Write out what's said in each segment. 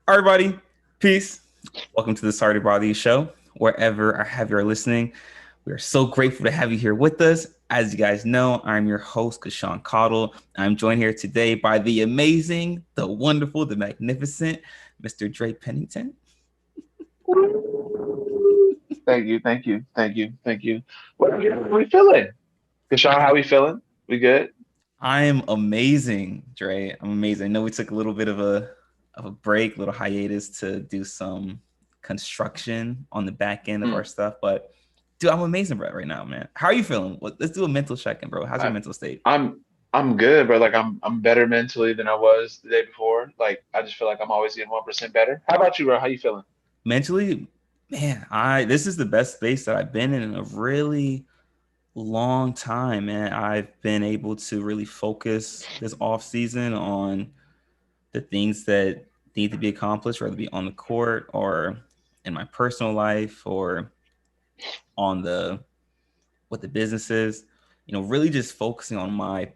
Everybody, peace. Welcome to the Sorry to Bother You show. Wherever I have you are listening, we are so grateful to have you here with us. As you guys know, I'm your host, Kashawn Cottle. I'm joined here today by the amazing, the wonderful, the magnificent Mr. Dre Pennington. Thank you. What are we feeling? Kashawn, how we feeling? We good? I'm amazing, Dre. I'm amazing. I know we took a little bit of a break, a little hiatus to do some construction on the back end of our Mm. stuff, but dude, I'm amazing right now, man. How are you feeling? Let's do a mental check-in, bro. How's your I, mental state? I'm good, bro. Like I'm better mentally than I was the day before. Like I just feel like I'm always getting 1% better. How about you, bro? How you feeling? Mentally, man, I this is the best space that I've been in a really long time, man. I've been able to really focus this off season on the things that need to be accomplished, whether it be on the court or in my personal life or on the what the business is. Really just focusing on my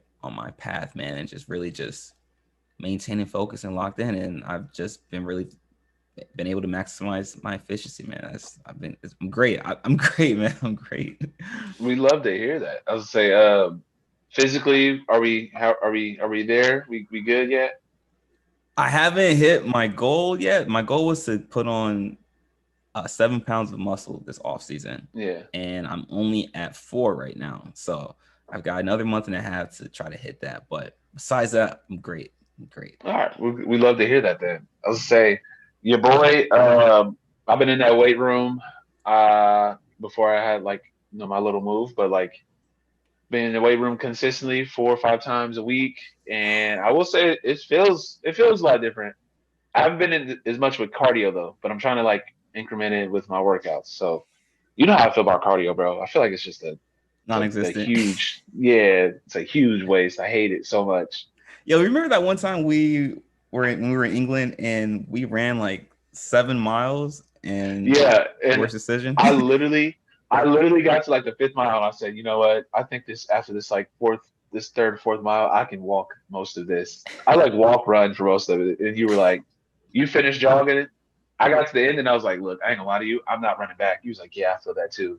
path, man, and just really just maintaining focus and locked in. And I've just been able to maximize my efficiency, man. I'm great. I'm great, man. I'm great. We love to hear that. I was say, physically, are we there? We good yet? I haven't hit my goal yet. My goal was to put on 7 pounds of muscle this off season, Yeah. and I'm only at 4 right now. So I've got another month and a half to try to hit that. But besides that, I'm great. I'm great. All right. We love to hear that. Then I was say, your boy. I've been in that weight room. Before I had like my little move, but like been in the weight room consistently 4 or 5 times a week, and I will say it feels a lot different. I haven't been in as much with cardio though, but I'm trying to like increment it with my workouts. So you know how I feel about cardio, bro. I feel like it's just a Non-existent. huge, yeah, it's a huge waste. I hate it so much. Yo, remember that one time when we were in England and we ran like 7 miles and Yeah, and forced decision? I literally, I literally got to like the fifth mile, and I said, you know what? I think this after this like this third, fourth mile, I can walk most of this. I like walk run for most of it, and you were like, you finished jogging it. I got to the end, and I was like, look, I ain't gonna lie to you, I'm not running back. He was like, yeah, I feel that too.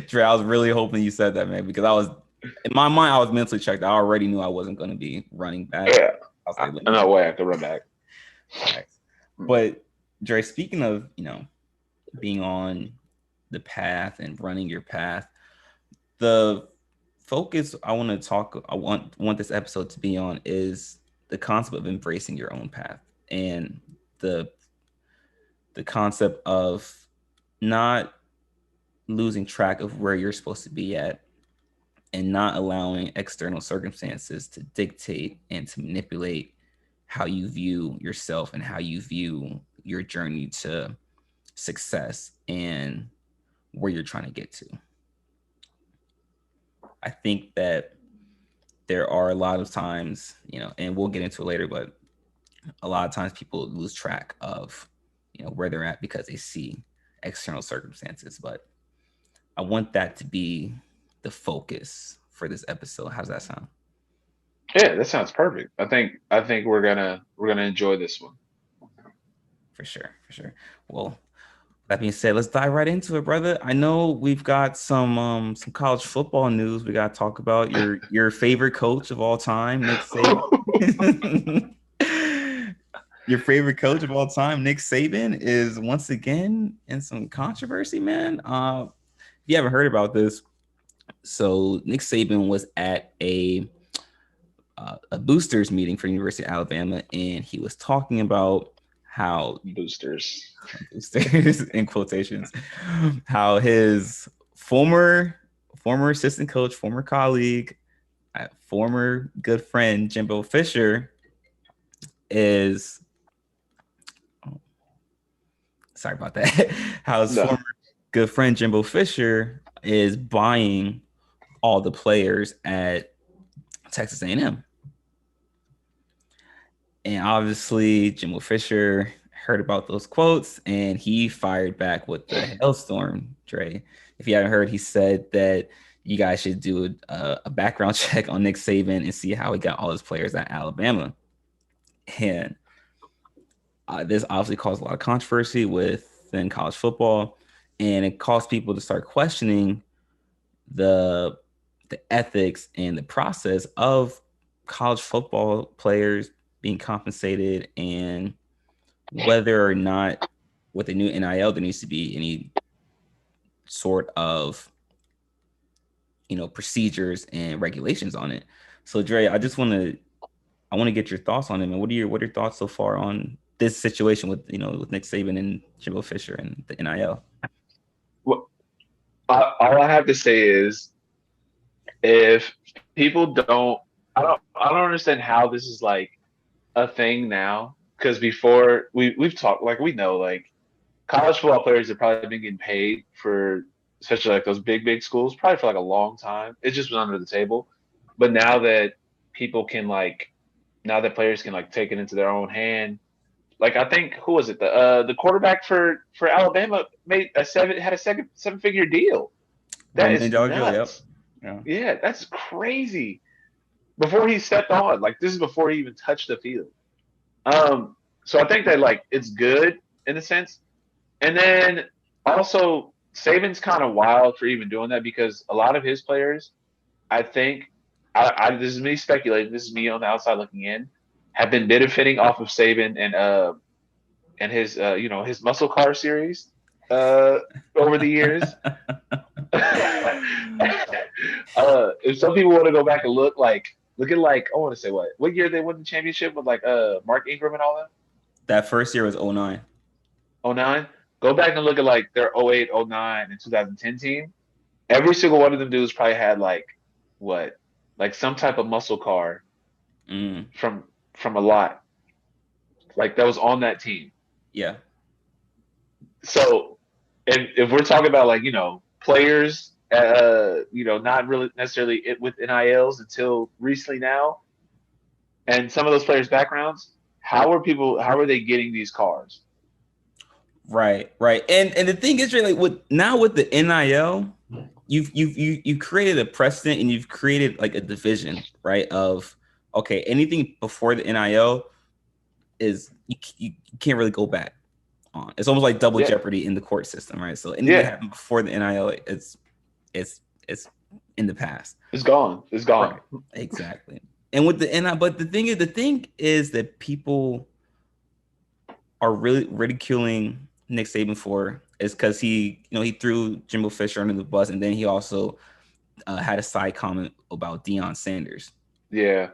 Dre, I was really hoping you said that, man, because I was in my mind, I was mentally checked. I already knew I wasn't going to be running back. Yeah, I was like, let me no just way I could run back. relax. But Dre, speaking of, being on the path and running your path, the focus I want this episode to be on is the concept of embracing your own path and the the concept of not losing track of where you're supposed to be at and not allowing external circumstances to dictate and to manipulate how you view yourself and how you view your journey to success and where you're trying to get to. I think that there are a lot of times, and we'll get into it later, but a lot of times people lose track of, where they're at because they see external circumstances. But I want that to be the focus for this episode. How does that sound? Yeah, that sounds perfect. I think we're gonna enjoy this one. For sure, for sure. Well, that being said, let's dive right into it, brother. I know we've got some college football news we got to talk about. Your favorite coach of all time, Nick Saban. Your favorite coach of all time, Nick Saban, is once again in some controversy, man. If you haven't heard about this, so Nick Saban was at a boosters meeting for University of Alabama, and he was talking about how Boosters. boosters in quotations, how his former assistant coach, former colleague, former good friend Jimbo Fisher is sorry about that. How his No. former good friend Jimbo Fisher is buying all the players at Texas A&M. And obviously, Jimbo Fisher heard about those quotes and he fired back with the hailstorm, Dre. If you haven't heard, he said that you guys should do a background check on Nick Saban and see how he got all his players at Alabama. And This obviously caused a lot of controversy within college football, and it caused people to start questioning the ethics and the process of college football players being compensated, and whether or not with the new NIL there needs to be any sort of procedures and regulations on it. So Dre, I want to get your thoughts on it, man. What are your thoughts so far on this situation with with Nick Saban and Jimbo Fisher and the NIL? Well, all I have to say is, if people don't, I don't understand how this is like a thing now. Because before we've talked, like, we know, like, college football players have probably been getting paid for, especially like those big schools, probably for like a long time. It's just been under the table. But now that people can like, now that players can like take it into their own hand, like, I think, who was it? The quarterback for Alabama had a second 7-figure deal. That $1 million is deal, yep. nuts. Yeah. Yeah, that's crazy. Before he stepped on, like, this is before he even touched the field. So I think that, like, it's good in a sense. And then also, Saban's kind of wild for even doing that, because a lot of his players, I think, this is me speculating, this is me on the outside looking in, have been benefiting off of Saban and his his muscle car series over the years. If some people want to go back and look at, like, I want to say, what year they won the championship with, like, Mark Ingram and all that. That first year was 09. 09. Go back and look at, like, their 08, 09, and 2010 team. Every single one of them dudes probably had, like, what, like, some type of muscle car from a lot, like, that was on that team. Yeah. So, if we're talking about, like, players, not really necessarily with NILs until recently now, and some of those players' backgrounds, how are they getting these cars? Right. And the thing is, like, with the NIL, you've created a precedent, and you've created like a division, right? Of, okay, anything before the NIL is you can't really go back on. It's almost like double jeopardy in the court system, right? So anything that happened before the NIL, it's in the past. It's gone. Right. Exactly. And with the NIL, but the thing is that people are really ridiculing Nick Saban for is because he threw Jimbo Fisher under the bus, and then he also had a side comment about Deion Sanders. Yeah.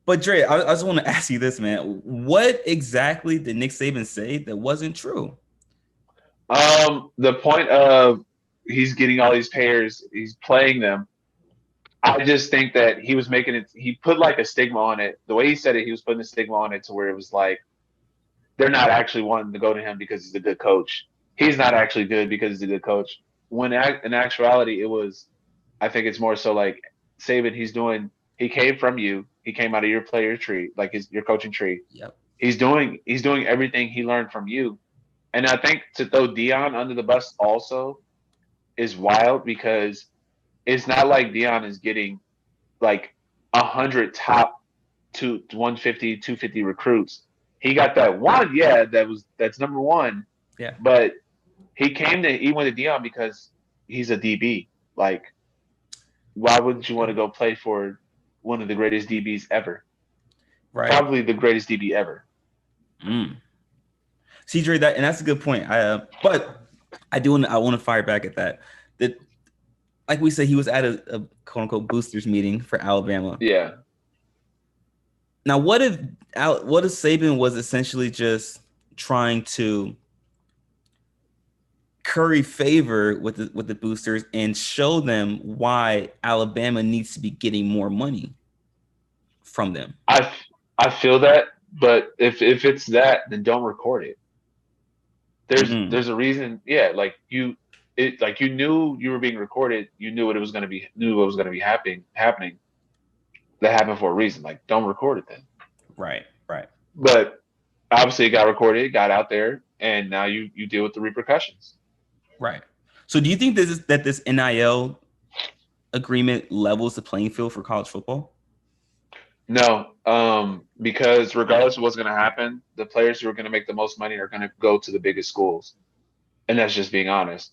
But Dre, I just want to ask you this, man. What exactly did Nick Saban say that wasn't true? The point of he's getting all these players, he's playing them. I just think that he was making it. He put like a stigma on it. The way he said it, he was putting a stigma on it to where it was like they're not actually wanting to go to him because he's a good coach. He's not actually good because he's a good coach. When in actuality, it was. I think it's more so like Saban. He came from you. He came out of your player tree, like your coaching tree. Yep. He's doing everything he learned from you. And I think to throw Deion under the bus also is wild, because it's not like Deion is getting like 100 top 150, 250 recruits. He got that one, that's number one. Yeah. But he went to Deion because he's a DB. Like, why wouldn't you want to go play for one of the greatest DBs ever? Right. Probably the greatest DB ever. See, Dre, that's a good point. But I want to fire back at that. That, like we said, he was at a quote unquote boosters meeting for Alabama. Yeah. Now, what if Saban was essentially just trying to curry favor with the boosters and show them why Alabama needs to be getting more money from them? I feel that, but if it's that, then don't record it. There's a reason. Yeah, like you knew you were being recorded. You knew what was going to be happening. That happened for a reason. Like, don't record it then. Right. But obviously, it got recorded, it got out there, and now you deal with the repercussions. Right. So, do you think this NIL agreement levels the playing field for college football? No, Because regardless of what's going to happen, the players who are going to make the most money are going to go to the biggest schools, and that's just being honest.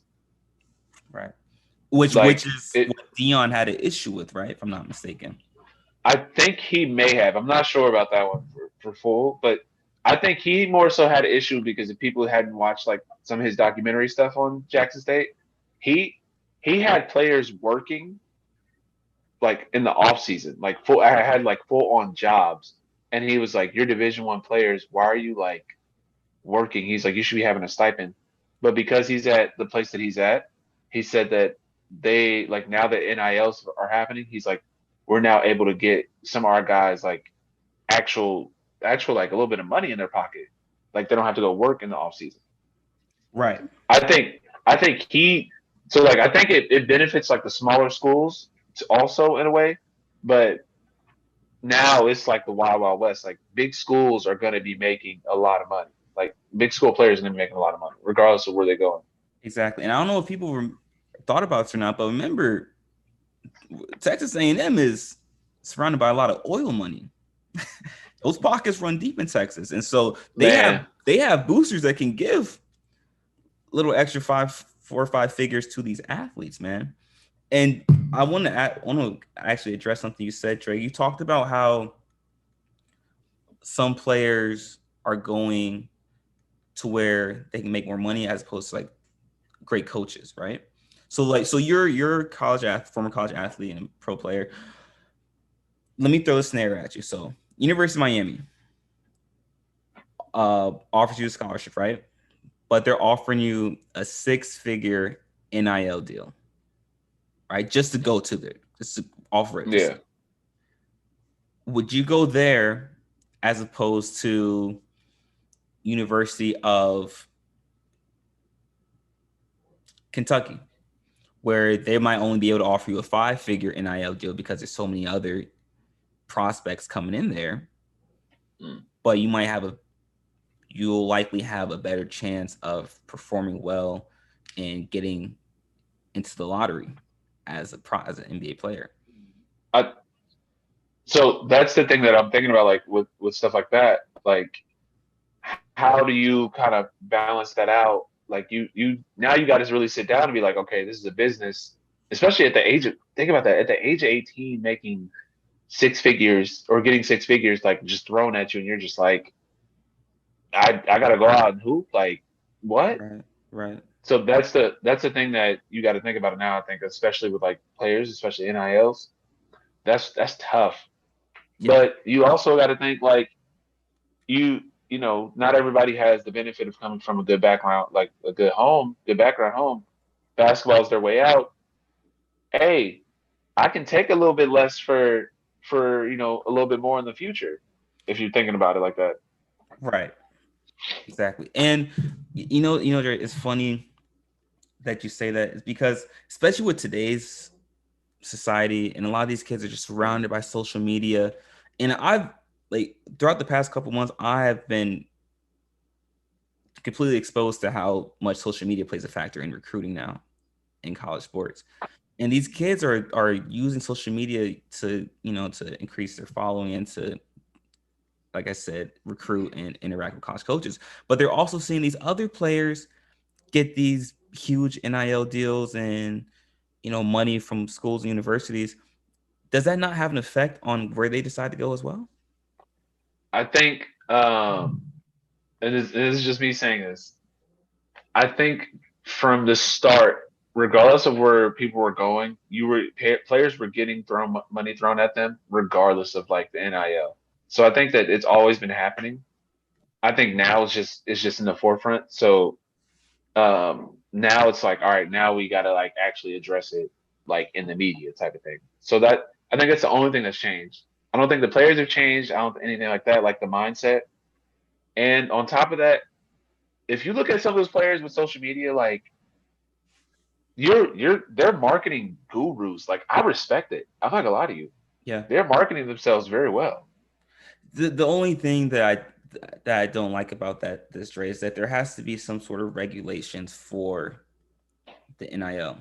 Right. Which Like is it, what Dion had an issue with, right? If I'm not mistaken. I think he may have. I'm not sure about that one for full, but I think he more so had an issue because if people hadn't watched like some of his documentary stuff on Jackson State, he he had players working like in the off season, like full. I had like full on jobs, and he was like, "You're Division I players. Why are you like working?" He's like, "You should be having a stipend." But because he's at the place that he's at, he said that they like now that NILs are happening, he's like, we're now able to get some of our guys like actual actual like a little bit of money in their pocket. Like they don't have to go work in the off season. Right. I think he so like I think it benefits like the smaller schools also in a way, but now it's like the wild wild west. Like big schools are going to be making a lot of money. Like big school players are going to be making a lot of money regardless of where they're going. Exactly. And I don't know if people thought about this or not, but remember, Texas A&M is surrounded by a lot of oil money. Those pockets run deep in Texas, and so Man, they have boosters that can give little extra 4 or 5 figures to these athletes, man. And I want to actually address something you said, Trey. You talked about how some players are going to where they can make more money as opposed to like great coaches, right? So you're former college athlete and pro player. Let me throw a scenario at you. So University of Miami offers you a scholarship, right? But they're offering you a 6-figure NIL deal, right? Just to go to there, just to offer it. Just yeah. would you go there as opposed to University of Kentucky, where they might only be able to offer you a 5-figure NIL deal because there's so many other prospects coming in there, Mm. but you'll likely have a better chance of performing well and getting into the lottery as an NBA player. I, so that's the thing that I'm thinking about, like with stuff like that. Like, how do you kind of balance that out? Like, you now you got to really sit down and be like, okay, this is a business, especially at the age of think about that at the age of 18, making six figures or getting six figures like just thrown at you, and you're just like, I got to go out and hoop. Like, what? Right, right. So that's the thing that you got to think about now. I think, especially with like players, especially NILs, that's tough. Yeah, But you also got to think like you know, not everybody has the benefit of coming from a good background, like a good home, good background home. Basketball's their way out. Hey, I can take a little bit less for a little bit more in the future if you're thinking about it like that. right. Exactly. And Dre, it's funny that you say that, is because especially with today's society, and a lot of these kids are just surrounded by social media. And I've like throughout the past couple months, I have been completely exposed to how much social media plays a factor in recruiting now in college sports. And these kids are using social media to to increase their following and to, like I said, recruit and interact with college coaches. But they're also seeing these other players get these huge NIL deals and money from schools and universities. Does that not have an effect on where they decide to go as well? I think, and this is just me saying this. I think from the start, regardless of where people were going, players were getting thrown money thrown at them, regardless of like the NIL. So I think that it's always been happening. I think now it's just in the forefront. So now it's like, all right, now we got to like actually address it like in the media type of thing. So that I think that's the only thing that's changed. I don't think the players have changed. I don't think anything like that, like the mindset. And on top of that, if you look at some of those players with social media, like they're marketing gurus. Like I respect it. I'm not gonna lie to you. Yeah. They're marketing themselves very well. The only thing that I don't like about this, Dre, is that there has to be some sort of regulations for the NIL.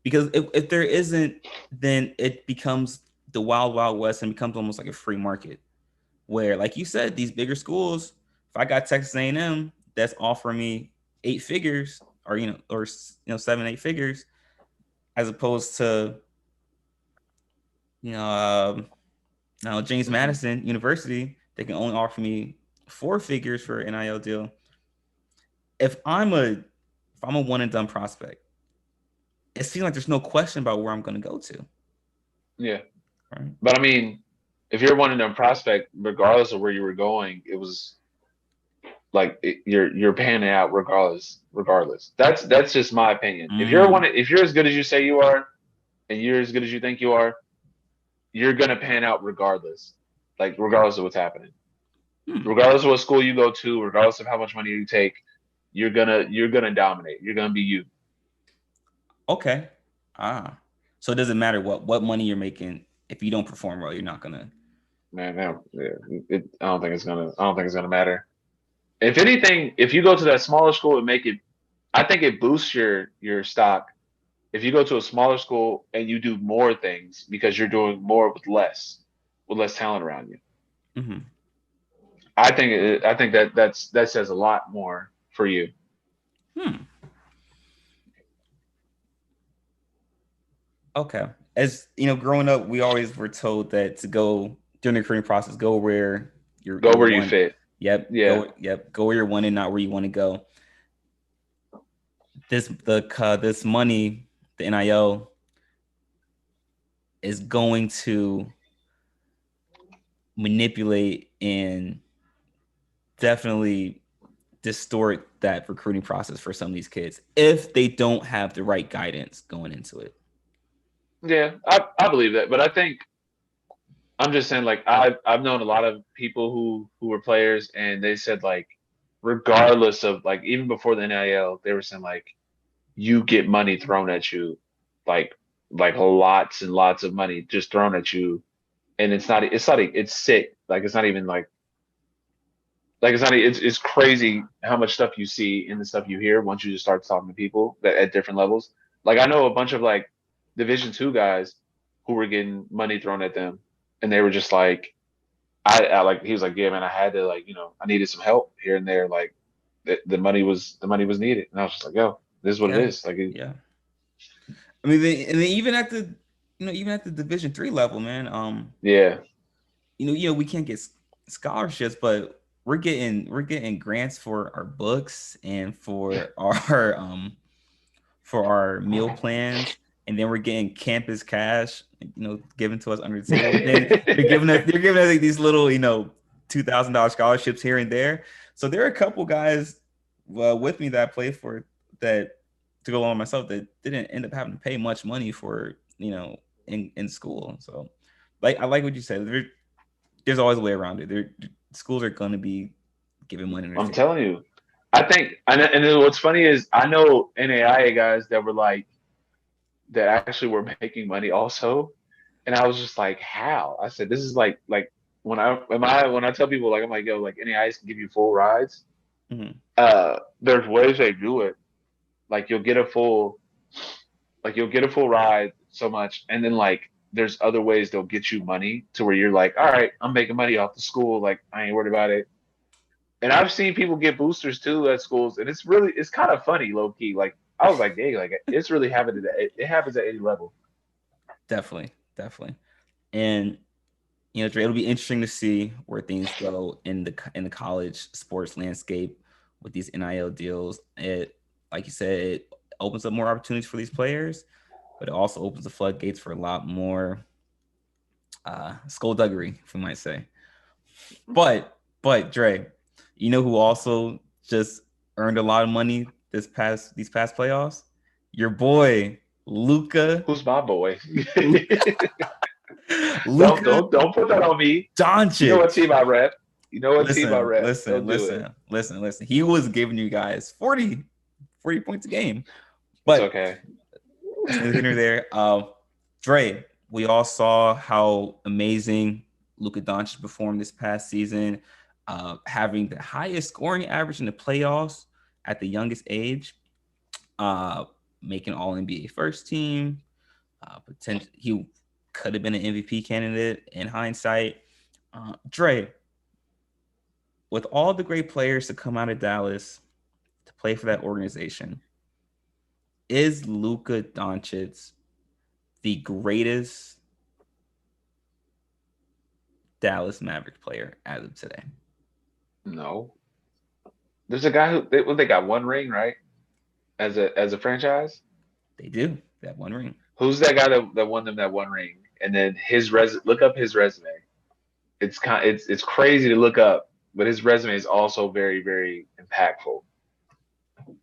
Because if there isn't, then it becomes the wild wild west and becomes almost like a free market. where, like you said, these bigger schools, if I got Texas A&M that's offering me 8 figures, or 7, 8 figures, as opposed to you know now James Madison University, they can only offer me 4 figures for an NIL deal. If I'm a one and done prospect, it seems like there's no question about where I'm going to go to. Yeah. Right? But I mean, if you're one and done prospect, regardless of where you were going, it was like you're panning out regardless. Regardless, that's just my opinion. If you're as good as you say you are, and you're as good as you think you are, you're gonna pan out regardless. Like regardless of what's happening, regardless of what school you go to, regardless of how much money you take, you're gonna dominate. You're gonna be you. Okay. So it doesn't matter what money you're making. If you don't perform well, you're not gonna. Man, I don't think it's gonna. I don't think it's gonna matter. If anything, if you go to that smaller school and make it, I think it boosts your stock. If you go to a smaller school and you do more things because you're doing more with less talent around you. Mm-hmm. I think that says a lot more for you. Hmm. Okay. As you know, growing up, we always were told that to go during the recruiting process, go where Go you're where you one. fit. Yep. Yeah. Go where you're one and not where you want to go. This money, the NIL, is going to manipulate and definitely distort that recruiting process for some of these kids if they don't have the right guidance going into it. Yeah, I believe that, but I think I'm just saying like I've known a lot of people who were players and they said like regardless of like even before the NIL, they were saying like you get money thrown at you like lots and lots of money just thrown at you and it's sick. Like it's not even like it's not it's crazy how much stuff you see and the stuff you hear once you just start talking to people that at different levels. Like I know a bunch of like Division 2 guys who were getting money thrown at them and they were just like I like he was like, yeah, man, I had to like, I needed some help here and there. Like the money was needed. And I was just like, yo, this is what it Yeah, is. Like yeah. I mean, and then even at the even at the Division 3 level, man. yeah. We can't get scholarships, but we're getting grants for our books and for our meal plans, and then we're getting campus cash, given to us under the table. And then they're giving us like these little, $2,000 scholarships here and there. So there are a couple guys with me that I played for that to go along with myself that didn't end up having to pay much money for in school. So like I like what you said. There's always a way around it. Schools are gonna be giving money under the I'm table. telling you. I think and then what's funny is I know NAIA guys that were like that actually were making money also. And I was just like, how? I said, this is like when I tell people like I'm like, yo, like NAIs can give you full rides. Mm-hmm. There's ways they do it. Like you'll get a full ride so much, and then like there's other ways they'll get you money to where you're like, all right, I'm making money off the school, like I ain't worried about it. And I've seen people get boosters too at schools, and it's kind of funny, low key. Like I was like, dang, like it's really happening. It happens at any level. Definitely, definitely. And Dre, it'll be interesting to see where things go in the college sports landscape with these NIL deals. It, like you said, it opens up more opportunities for these players, but it also opens the floodgates for a lot more skullduggery, if we might say. But Dre, you know who also just earned a lot of money these past playoffs? Your boy Luka. Who's my boy? Luka Don't put that on me. You know what Doncic. team I rep. You know what team I Listen, rep. listen, Don't do it. listen, listen, listen. He was giving you guys 40 points a game. It's But okay. that's neither here nor there. Dre, we all saw how amazing Luka Doncic performed this past season, having the highest scoring average in the playoffs at the youngest age, making All NBA first team. He could have been an MVP candidate in hindsight. Dre, with all the great players to come out of Dallas to play for that organization, is Luka Doncic the greatest Dallas Mavericks player as of today? No. There's a guy they got one ring, right? As a franchise. They do. That one ring. Who's that guy that won them that one ring? And then look up his resume. It's crazy to look up, but his resume is also very, very impactful.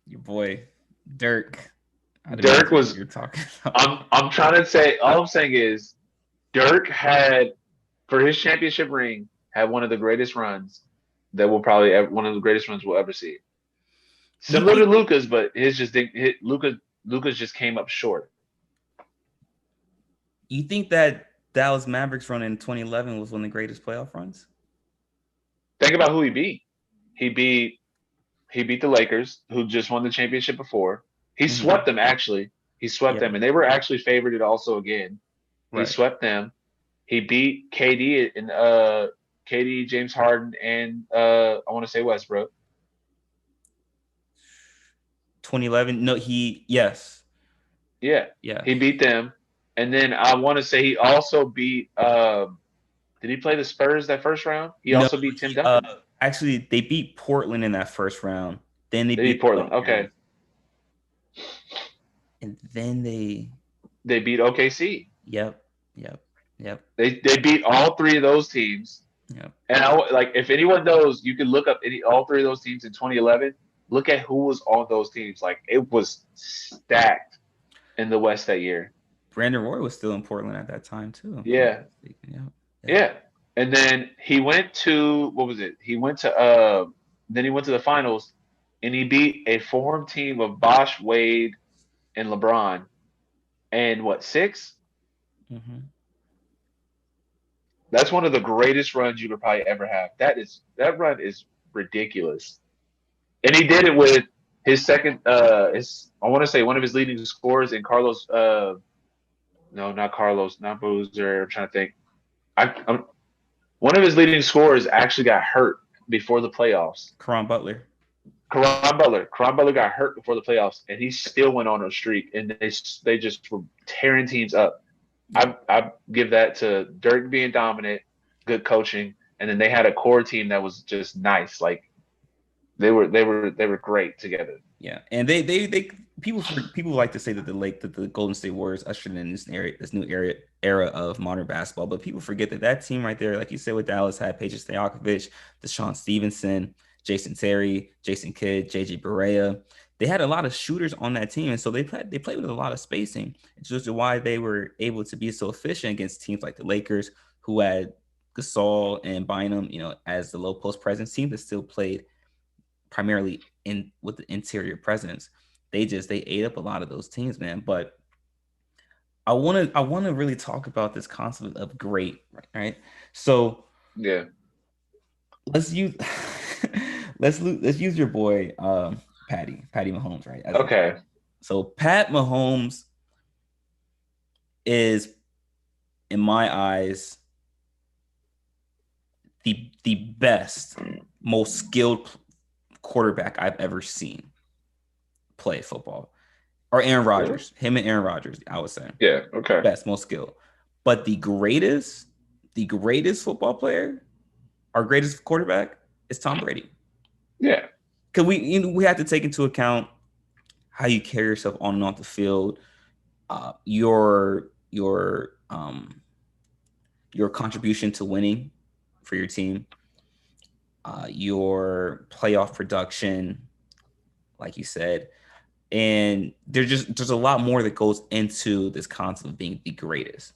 Your boy, Dirk. I'd Dirk imagine who was you're talking about. I'm trying to say all I'm saying is Dirk had for his championship ring had one of the greatest runs that we'll probably ever, one of the greatest runs we'll ever see. You Similar to think Luca's, but Luca's just came up short. you think that Dallas Mavericks run in 2011 was one of the greatest playoff runs? Think about who he beat. He beat he beat the Lakers, who just won the championship before. He Mm-hmm. swept them actually. He swept Yeah, them, and they were actually favored it also again. He right. swept them. He beat KD and KD, James Harden, and I want to say Westbrook. 2011. No, yes. Yeah, Yeah. he beat them, and then I want to say he also beat. Did he play the Spurs that first round? He No, also beat Tim he, Duncan. actually they beat Portland in that first round. Then they They beat beat the Portland. Lakers. Okay, And then they beat OKC. yep, yep, yep, They beat all three of those teams. yep. And like if anyone knows, you can look up all three of those teams in 2011. Look at who was on those teams. Like it was stacked in the West that year. Brandon Roy was still in Portland at that time too. If I'm not Yeah, mistaken. Yep, yep. yeah. And then he went to what was it? He went to then he went to the finals, and he beat a former team of Bosh, Wade, and LeBron. And what, six? Mm-hmm. That's one of the greatest runs you could probably ever have. That run is ridiculous. And he did it with his second his I want to say one of his leading scorers in Carlos no, not Carlos, not Boozer. I'm trying to think. I'm one of his leading scorers actually got hurt before the playoffs. Caron Butler. Karan Butler got hurt before the playoffs, and he still went on a streak, and they just were tearing teams up. Yep. I give that to Dirk being dominant, good coaching, and then they had a core team that was just nice. Like they were great together. Yeah, and they people like to say that the Golden State Warriors ushered in this new era of modern basketball, but people forget that team right there, like you said with Dallas, had Peja Stojakovic, Deshaun Stevenson, Jason Terry, Jason Kidd, JJ Barea. They had a lot of shooters on that team, and so they played with a lot of spacing. It's just why they were able to be so efficient against teams like the Lakers, who had Gasol and Bynum, as the low post presence team that still played primarily in with the interior presence. They ate up a lot of those teams, man. But I want to really talk about this concept of great, right? So Yeah. let's use let's use your boy Patty Mahomes, right? Okay. So Pat Mahomes is, in my eyes, the best, most skilled quarterback I've ever seen play football. Or Aaron Really? Rodgers. Him and Aaron Rodgers, I would say. Yeah. Okay. Best, most skilled. But the greatest football player, our greatest quarterback, is Tom Brady. Yeah. Because we have to take into account how you carry yourself on and off the field, your contribution to winning for your team, your playoff production, like you said, and there's a lot more that goes into this concept of being the greatest.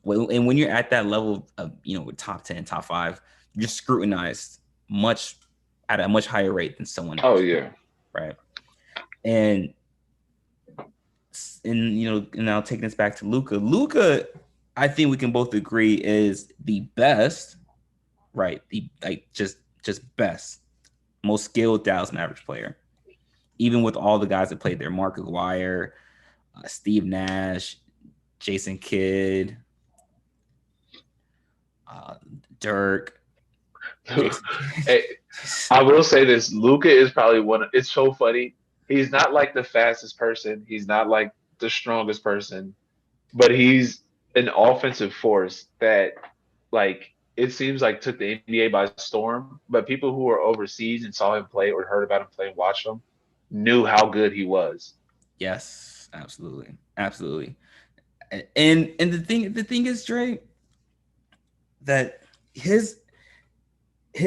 And when you're at that level of with top 10, top 5, you're scrutinized at a much higher rate than someone else. Oh yeah. Right. And now taking this back to Luka, I think we can both agree is the best, right? Just best, most skilled Dallas Mavericks player. Even with all the guys that played there, Mark Aguirre, Steve Nash, Jason Kidd, Dirk. Jason. Hey, I will say this: Luka is probably one. It's so funny. He's not like the fastest person. He's not like the strongest person, but he's an offensive force that, like, it seems like took the NBA by storm. But people who were overseas and saw him play or heard about him play and watched him knew how good he was. Yes, absolutely, absolutely. And the thing is, Dre, that his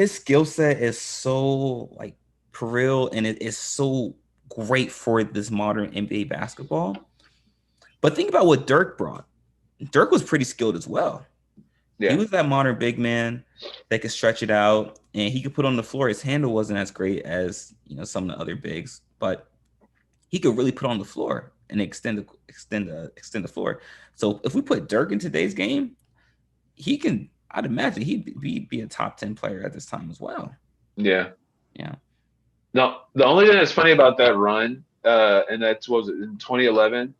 skill set is so like for real, and it is so great for this modern NBA basketball. But think about what Dirk brought. Dirk was pretty skilled as well. He Yeah, was that modern big man that could stretch it out and he could put on the floor. His handle wasn't as great as some of the other bigs, but he could really put on the floor and extend the floor. So if we put Dirk in today's game, he can. I'd imagine he'd be a top 10 player at this time as well. yeah. Yeah. No, the only thing that's funny about that run, and that's what was it in 2011.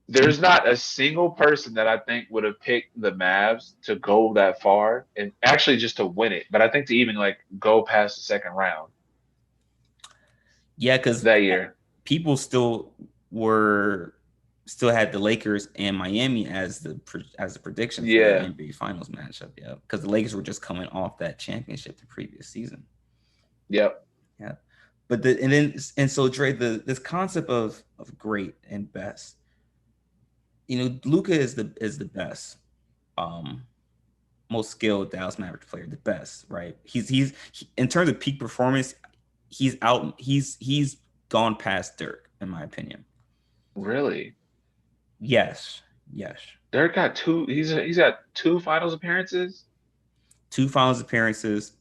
There's not a single person that I think would have picked the Mavs to go that far and actually just to win it. But I think to even like go past the second round Yeah, because that year. people still had the Lakers and Miami as the prediction for the Yeah. NBA Finals matchup. Yeah, because the Lakers were just coming off that championship the previous season. Yep. Yeah, but so Dre, this concept of great and best. Luka is the best, um, most skilled Dallas Mavericks player, the best, right? In terms of peak performance, he's out. He's gone past Dirk, in my opinion. Really? Yes, yes. Dirk got two. He's got two finals appearances, Two finals appearances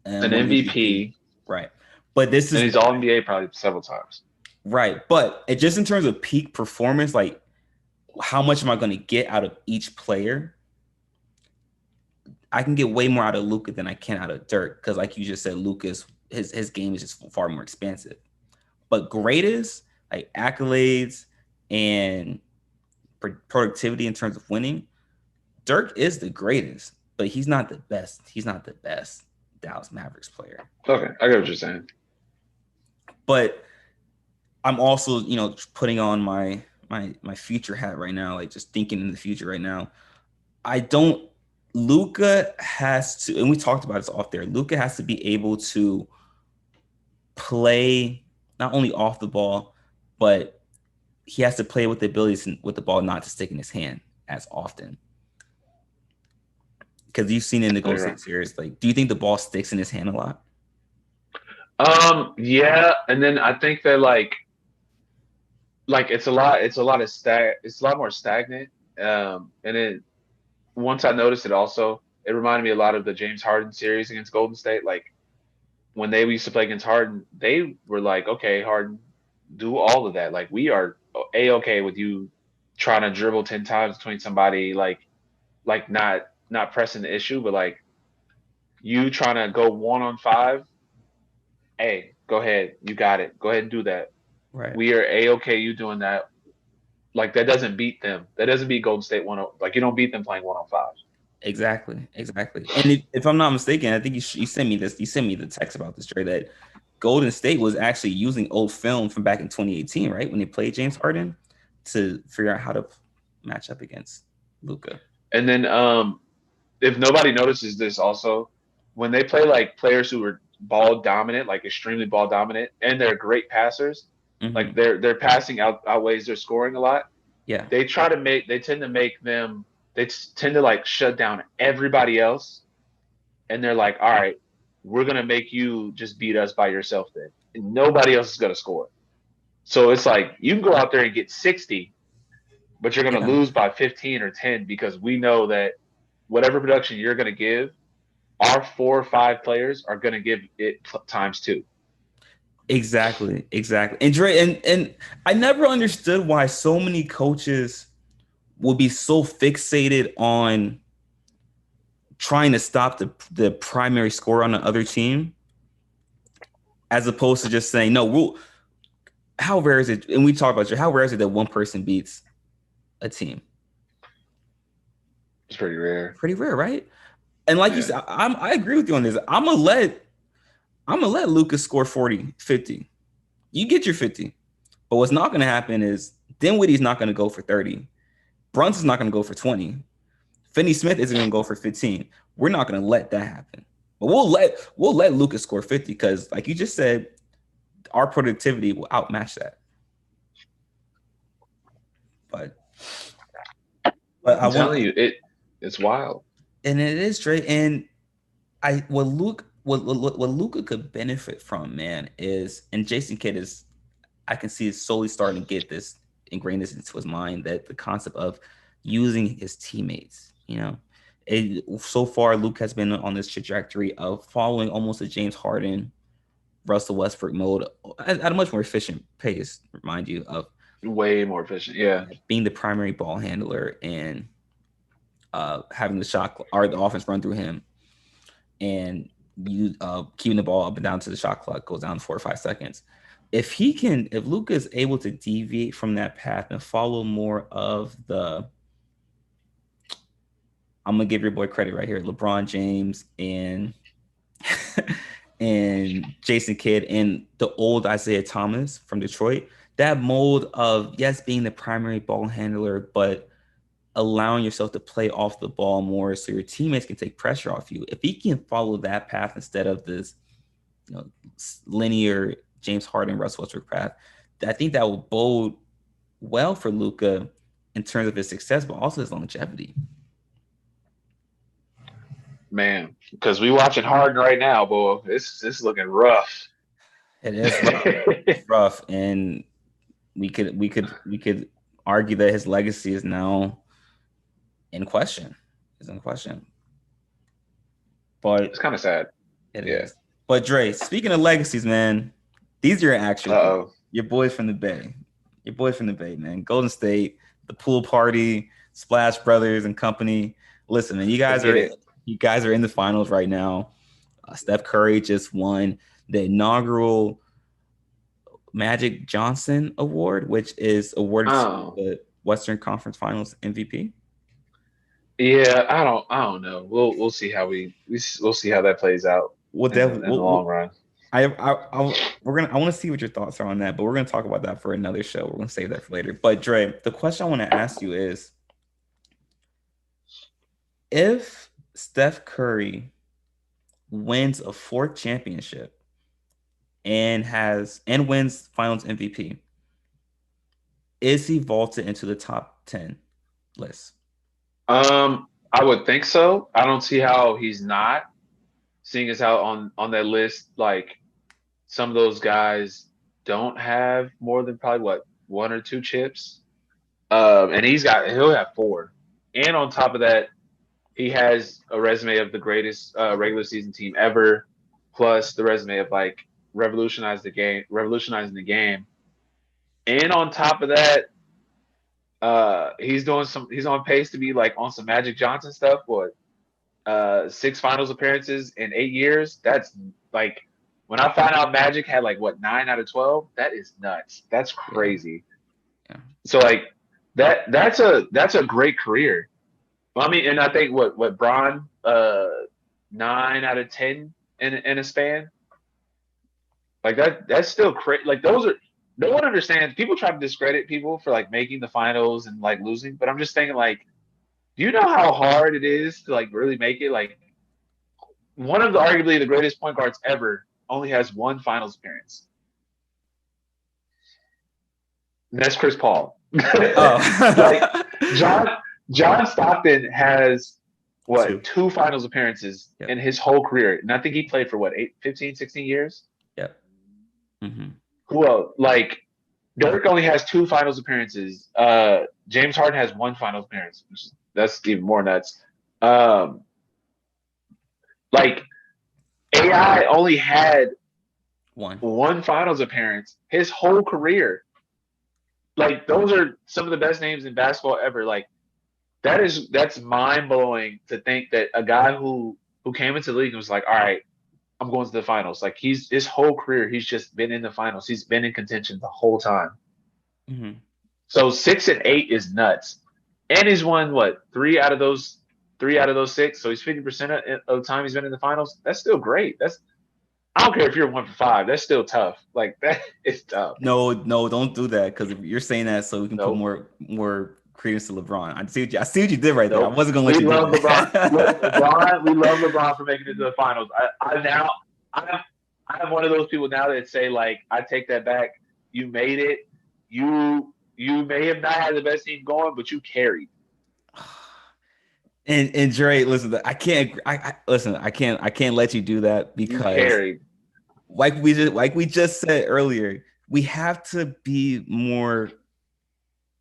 and an one MVP. MVP, Right. But this and is he's All NBA probably several times. right. But just in terms of peak performance, like how much am I going to get out of each player? I can get way more out of Luka than I can out of Dirk because, like you just said, Luka's his game is just far more expansive. But greatest, like accolades and productivity in terms of winning, Dirk is the greatest, but he's not the best. He's not the best Dallas Mavericks player. Okay, I get what you're saying. But I'm also, putting on my future hat right now, like just thinking in the future right now. I don't. Luka has to, and we talked about this off there. Luka has to be able to play not only off the ball, but he has to play with the ability with the ball not to stick in his hand as often. Because you've seen in the Oh, Golden you're right. State series, like, do you think the ball sticks in his hand a lot? Yeah, and then I think that like it's a lot more stagnant. And then once I noticed it also, it reminded me a lot of the James Harden series against Golden State. Like when they used to play against Harden, they were like, okay, Harden, do all of that. Like we are a-okay with you trying to dribble 10 times between somebody, like not pressing the issue, but like you trying to go 1-on-5. Hey, go ahead, you got it. Go ahead and do that. Right. We are a-okay you doing that. Like that doesn't beat them. That doesn't beat Golden State like you don't beat them playing 1-on-5. Exactly. Exactly. And if I'm not mistaken, I think you sent me this. You sent me the text about this trade that Golden State was actually using old film from back in 2018, right, when they played James Harden to figure out how to match up against Luka. And then if nobody notices this also, when they play like players who are ball dominant, like extremely ball dominant, and they're great passers, like Mm-hmm. their passing outweighs their scoring a lot. Yeah. They tend to make them tend to like shut down everybody else, and they're like, all right, we're gonna make you just beat us by yourself then, and nobody else is gonna score. So it's like you can go out there and get 60, but you're gonna Yeah. lose by 15 or 10 because we know that whatever production you're gonna give, our 4 or 5 players are going to give it times two. Exactly. Exactly. And Dre, and I never understood why so many coaches will be so fixated on trying to stop the primary score on the other team as opposed to just saying no. How rare is it? And we talk about how rare is it that one person beats a team? It's pretty rare. Pretty rare, right? And like you said, I agree with you on this. I'm gonna let Lucas score 40, 50. You get your 50. But what's not gonna happen is Dinwiddie's not gonna go for 30. Brunson's not gonna go for 20. Finney Smith isn't gonna go for 15. We're not gonna let that happen. But we'll let Lucas score 50 because, like you just said, our productivity will outmatch that. But I'm telling you, it's wild. And it is straight. And what Luka could benefit from, man, is, and Jason Kidd is, I can see is slowly starting to get this, ingrain this into his mind, that the concept of using his teammates, so far Luke has been on this trajectory of following almost a James Harden, Russell Westbrook mode at a much more efficient pace, remind you of way more efficient. Yeah. Being the primary ball handler and having the shot or the offense run through him, and you keeping the ball up and down to the shot clock goes down to 4 or 5 seconds. If Luka is able to deviate from that path and follow more of the, I'm gonna give your boy credit right here, LeBron James and and Jason Kidd and the old Isaiah Thomas from Detroit, that mold of, yes, being the primary ball handler, but allowing yourself to play off the ball more so your teammates can take pressure off you. If he can follow that path instead of this, linear James Harden, Russell Westbrook path, I think that will bode well for Luka in terms of his success, but also his longevity. Man, because we watching Harden right now, boy. It's looking rough. It is rough. It's rough, and we could argue that his legacy is now in question. But it's kind of sad. It is. But Dre, speaking of legacies, man, these are your actual your boys from the Bay. Your boys from the Bay, man. Golden State, the pool party, Splash Brothers and company. Listen, man, you guys are in the finals right now. Steph Curry just won the inaugural Magic Johnson Award, which is awarded to the Western Conference Finals MVP. Yeah, I don't know. We'll see how we'll see how that plays out. In the long run. I want to see what your thoughts are on that, but we're gonna talk about that for another show. We're gonna save that for later. But Dre, the question I want to ask you is, if Steph Curry wins a 4th championship and wins Finals MVP, is he vaulted into the top 10 list? I would think so. I don't see how he's not, seeing as how on that list, like, some of those guys don't have more than probably 1 or 2 chips. And he'll have 4. And on top of that, he has a resume of the greatest regular season team ever, plus the resume of like revolutionizing the game. And on top of that, he's on pace to be like on some Magic Johnson stuff. 6 finals appearances in 8 years. That's like, when I found out Magic had 9 out of 12, that is nuts. That's crazy. Yeah. So like that's a great career. I mean, and I think what Bron 9 out of 10 in a span. Like that's still crazy. Like, those are, no one understands. People try to discredit people for like making the finals and like losing, but I'm just thinking, like, do you know how hard it is to like really make it? Like, one of arguably the greatest point guards ever only has 1 finals appearance. And that's Chris Paul. Like, John Stockton has 2 finals appearances in his whole career. And I think he played for 15, 16 years? Yep. Mm-hmm. Who else? Like, Dirk only has 2 finals appearances. James Harden has 1 finals appearance, that's even more nuts. Like, AI only had 1 finals appearance his whole career. Like, those are some of the best names in basketball ever. Like, that's mind blowing to think that a guy who came into the league and was like, all right, I'm going to the finals. Like, his whole career, he's just been in the finals. He's been in contention the whole time. Mm-hmm. So 6 and 8 is nuts. And he's won 3 out of those 3 out of those 6. So he's 50% of the time he's been in the finals. That's still great. I don't care if you're 1 for 5. That's still tough. Like that is tough. No, no, don't do that because you're saying that so we can put Nope. more credence to LeBron. I see what you did right there. I Nope. wasn't gonna let We you do love LeBron. Look, that. LeBron. We love LeBron for making it to the finals. I'm I'm one of those people now that say like I take that back. You made it. You may have not had the best team going, but you carried. And Dre, listen, I can't. I listen. I can't let you do that You because, carried. like we just said earlier, we have to be more.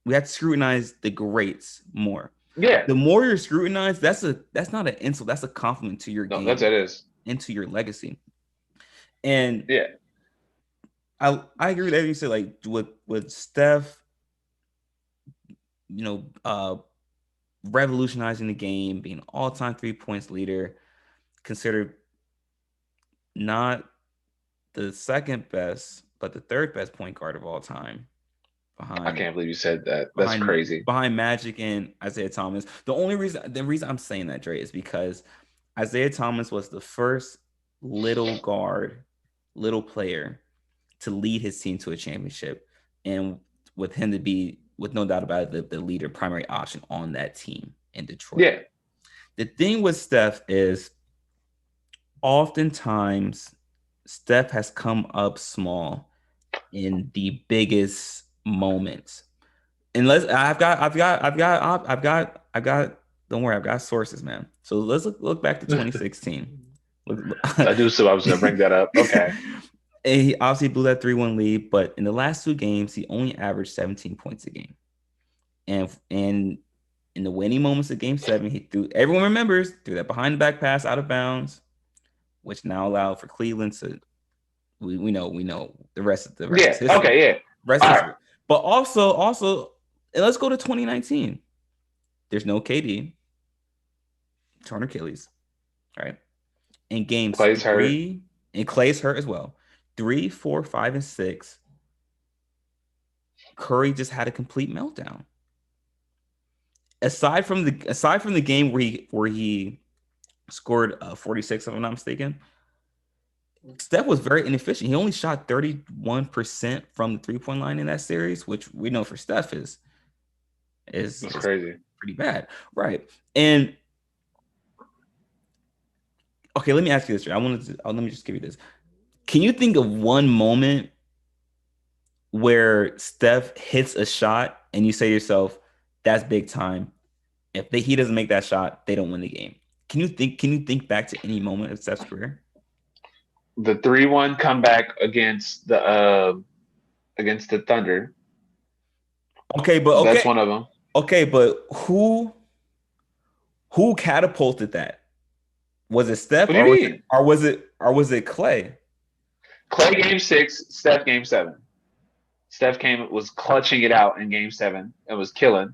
We have to scrutinize the greats more. Yeah. The more you're scrutinized, that's not an insult. That's a compliment to your No, game it is. and to your legacy. And Yeah. I agree with everything you said. Like with Steph, revolutionizing the game, being an all-time 3 points leader, considered not the second best, but the third best point guard of all time. I can't believe you said that. That's crazy. Behind Magic and Isaiah Thomas. The reason I'm saying that, Dre, is because Isaiah Thomas was the first little guard, little player to lead his team to a championship, and with him to be, with no doubt about it, the leader, primary option on that team in Detroit. Yeah. The thing with Steph is oftentimes Steph has come up small in the biggest moments. Unless I've got, don't worry, I've got sources, man. So let's look back to 2016. I do. So I was going to bring that up. Okay. And he obviously blew that 3-1 lead, but in the last 2 games, he only averaged 17 points a game. And in the winning moments of Game 7, he threw. Everyone remembers threw that behind the back pass out of bounds, which now allowed for Cleveland to. We know the rest of the rest. Yeah. Is history. Okay. Yeah. Rest of history. But also, and let's go to 2019. There's no KD. Torn Achilles. All right. And games Clay's 3 hurt. and Clay's hurt as well. 3, 4, 5, and 6. Curry just had a complete meltdown. Aside from the game where he scored 46, if I'm not mistaken, Steph was very inefficient. He only shot 31% from the 3-point line in that series, which we know for Steph is crazy, pretty bad, right? And okay, let me ask you this. Let me just give you this. Can you think of one moment where Steph hits a shot and you say to yourself, "That's big time"? If he doesn't make that shot, they don't win the game. Can you think back to any moment of Steph's career? The 3-1 comeback against the Thunder. Okay, but that's one of them. Okay, but who catapulted that? Was it Steph or was it Clay? Clay Game 6, Steph Game 7. Steph was clutching it out in Game 7 and was killing.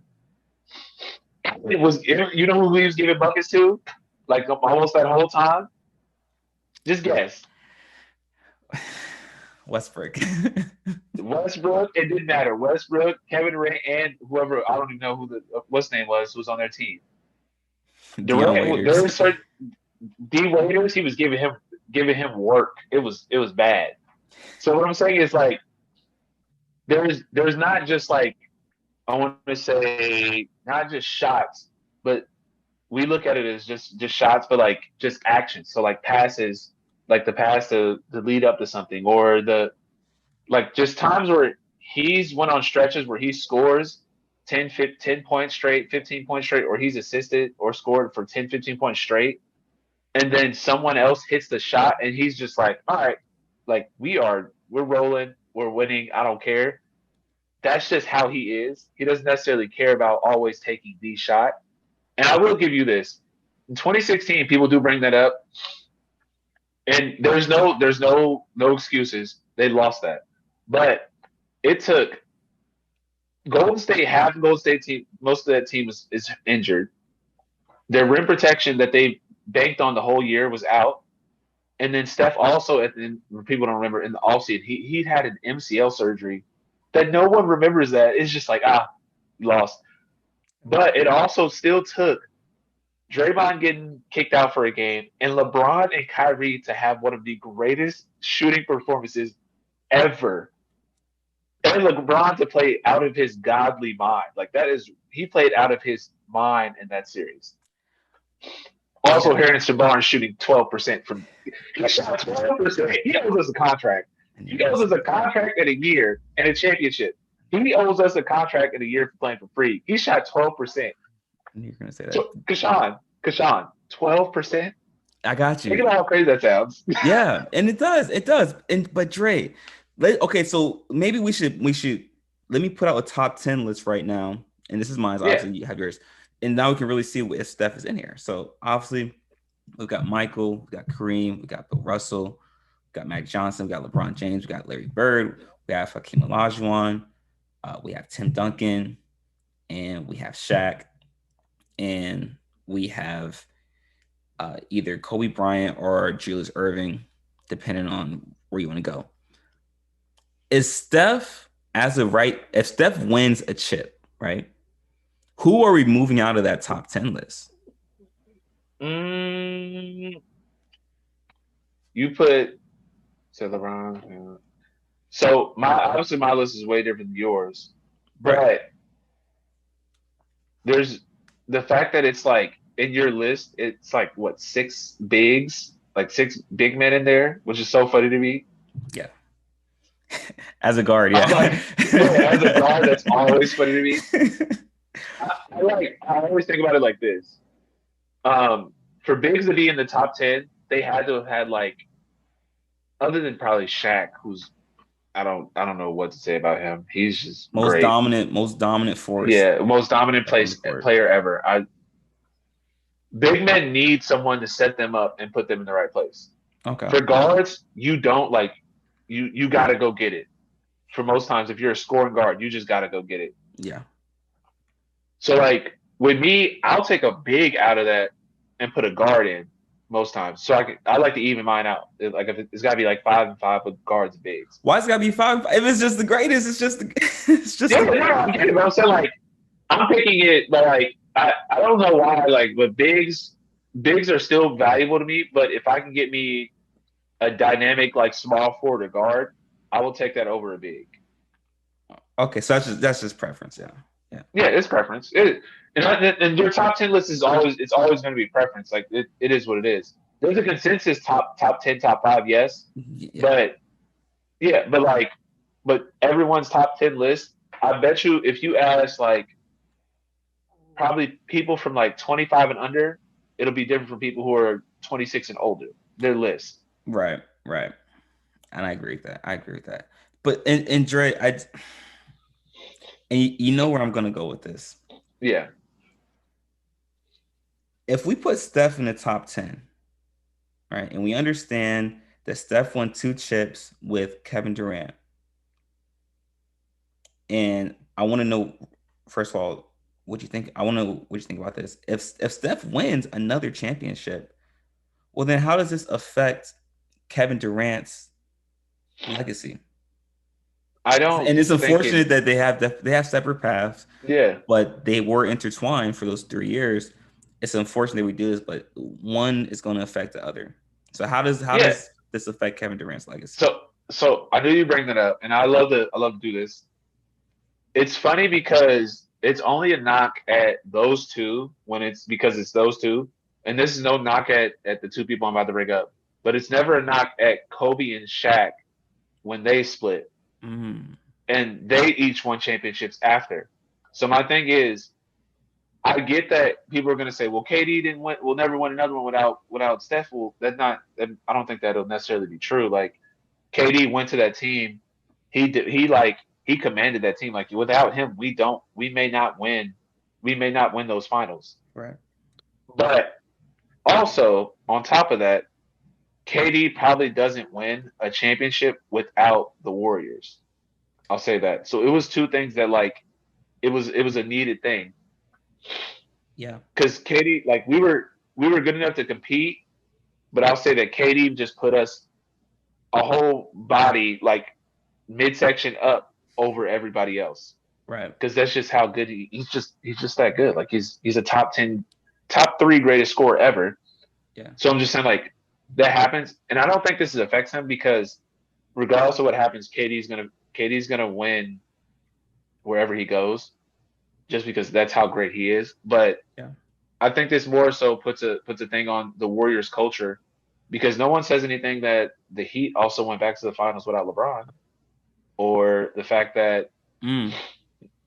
It was, you know who he was giving buckets to, like almost that whole time. Just guess. Westbrook. Westbrook. It didn't matter. Westbrook, Kevin Durant, and whoever, I don't even know what's name was, who was on their team. Durant. There were certain D Waiters. He was giving him work. It was bad. So what I'm saying is like there's not just like, I want to say not just shots, but we look at it as just shots, but like just actions. So like passes, like the pass to lead up to something, or the like just times where he's went on stretches where he scores 10 points straight, 15 points straight, or he's assisted or scored for 10, 15 points straight. And then someone else hits the shot and he's just like, all right, like we're rolling, we're winning, I don't care. That's just how he is. He doesn't necessarily care about always taking the shot. And I will give you this. In 2016, people do bring that up. And there's no excuses. They lost that. But it took Golden State, half of Golden State team, most of that team is injured. Their rim protection that they banked on the whole year was out. And then Steph also, people don't remember, in the offseason, he had an MCL surgery that no one remembers that. It's just like, he lost. But it also still took Draymond getting kicked out for a game, and LeBron and Kyrie to have one of the greatest shooting performances ever. And LeBron to play out of his godly mind. Like that is he played out of his mind in that series. Also, Yeah. Harrison Barnes shooting 12% from he shot 12%. He owes us a contract. And you're He gonna owes say us a contract in a year and a championship. He owes us a contract in a year for playing for free. He shot 12%. you're gonna say that. So, Kashawn, 12%. I got Think you. about how crazy that sounds. Yeah, and it does. And but Dre, okay, so maybe we should let me put out a top 10 list right now. And this is mine. So Yeah, obviously you have yours. And now we can really see if Steph is in here. So obviously we've got Michael, we got Kareem, we got Bill Russell, we got Mac Johnson, we got LeBron James, we got Larry Bird, we have Hakeem Olajuwon, we have Tim Duncan, and we have Shaq, and we have either Kobe Bryant or Julius Irving, depending on where you want to go. Is Steph as of right? If Steph wins a chip, right? Who are we moving out of that top 10 list? mm, you put so LeBron. Yeah. So my obviously my list is way different than yours, Right. but there's the fact that it's like in your list, it's like what six big men in there, which is so funny to me. Yeah. As a guard, I'm yeah. like, yeah, as a guard, that's always funny to me. I always think about it like this. For bigs to be in the top 10, they had to have had like other than probably Shaq, who's I don't know what to say about him. He's just great. Most dominant force Yeah, most dominant on the court. player ever. Big men need someone to set them up and put them in the right place. Okay. For guards, you don't like you got to go get it. For most times, if you're a scoring guard, you just got to go get it. Yeah. So like with me, I'll take a big out of that and put a guard in most times. So I like to even mine out. Like if it's got to be like 5 and 5 with guards and bigs. Why it's gotta be five? If it's just the greatest, it's just the it's just Yeah, the no, I get it. But I'm saying like I'm picking it, but like I don't know why. Like, but bigs are still valuable to me. But if I can get me a dynamic like small forward or guard, I will take that over a big. okay. So that's just preference. Yeah. Yeah. Yeah, it's preference. And your top 10 list is always it's always going to be preference. Like it is what it is. There's a consensus top 10, top five, yes, Yeah. but yeah, but everyone's top 10 list. I bet you if you ask like probably people from like 25 and under, it'll be different from people who are 26 and older. Their list. Right. Right. And I agree with that. I agree with that. But and Dre, and you know where I'm gonna go with this. Yeah. If we put Steph in the top 10, right, and we understand that Steph won two chips with Kevin Durant, and I want to know, first of all, what you think. I want to know what you think about this. If Steph wins another championship, well, then how does this affect Kevin Durant's legacy? I don't And it's think it. unfortunate that they have separate paths, Yeah. but they were intertwined for those 3 years. It's unfortunate we do this, but one is going to affect the other. So how Yeah. does this affect Kevin Durant's legacy? So I knew you bring that up, and I love to do this. It's funny because it's only a knock at those two when it's because it's those two, and this is no knock at the two people I'm about to bring up, but it's never a knock at Kobe and Shaq when they split, Mm, and they each won championships after. So my thing is, I get that people are going to say, "Well, KD didn't win. Will never win another one without Steph." Well, that's not. I don't think that'll necessarily be true. Like KD went to that team. He did. He commanded that team. Like without him, we don't. We may not win. We may not win those finals. right. But also on top of that, KD probably doesn't win a championship without the Warriors. I'll say that. So it was two things that like it was a needed thing Yeah. because KD like we were good enough to compete, but I'll say that KD just put us a whole body like midsection up over everybody else Right. because that's just how good he's just that good. Like he's a top 10. top 3 greatest scorer ever. Yeah. So I'm just saying like that happens, and I don't think this affects him because regardless of what happens, KD's gonna win wherever he goes, just because that's how great he is. But Yeah. I think this more so puts a thing on the Warriors culture because no one says anything that the Heat also went back to the finals without LeBron, or the fact that Mm.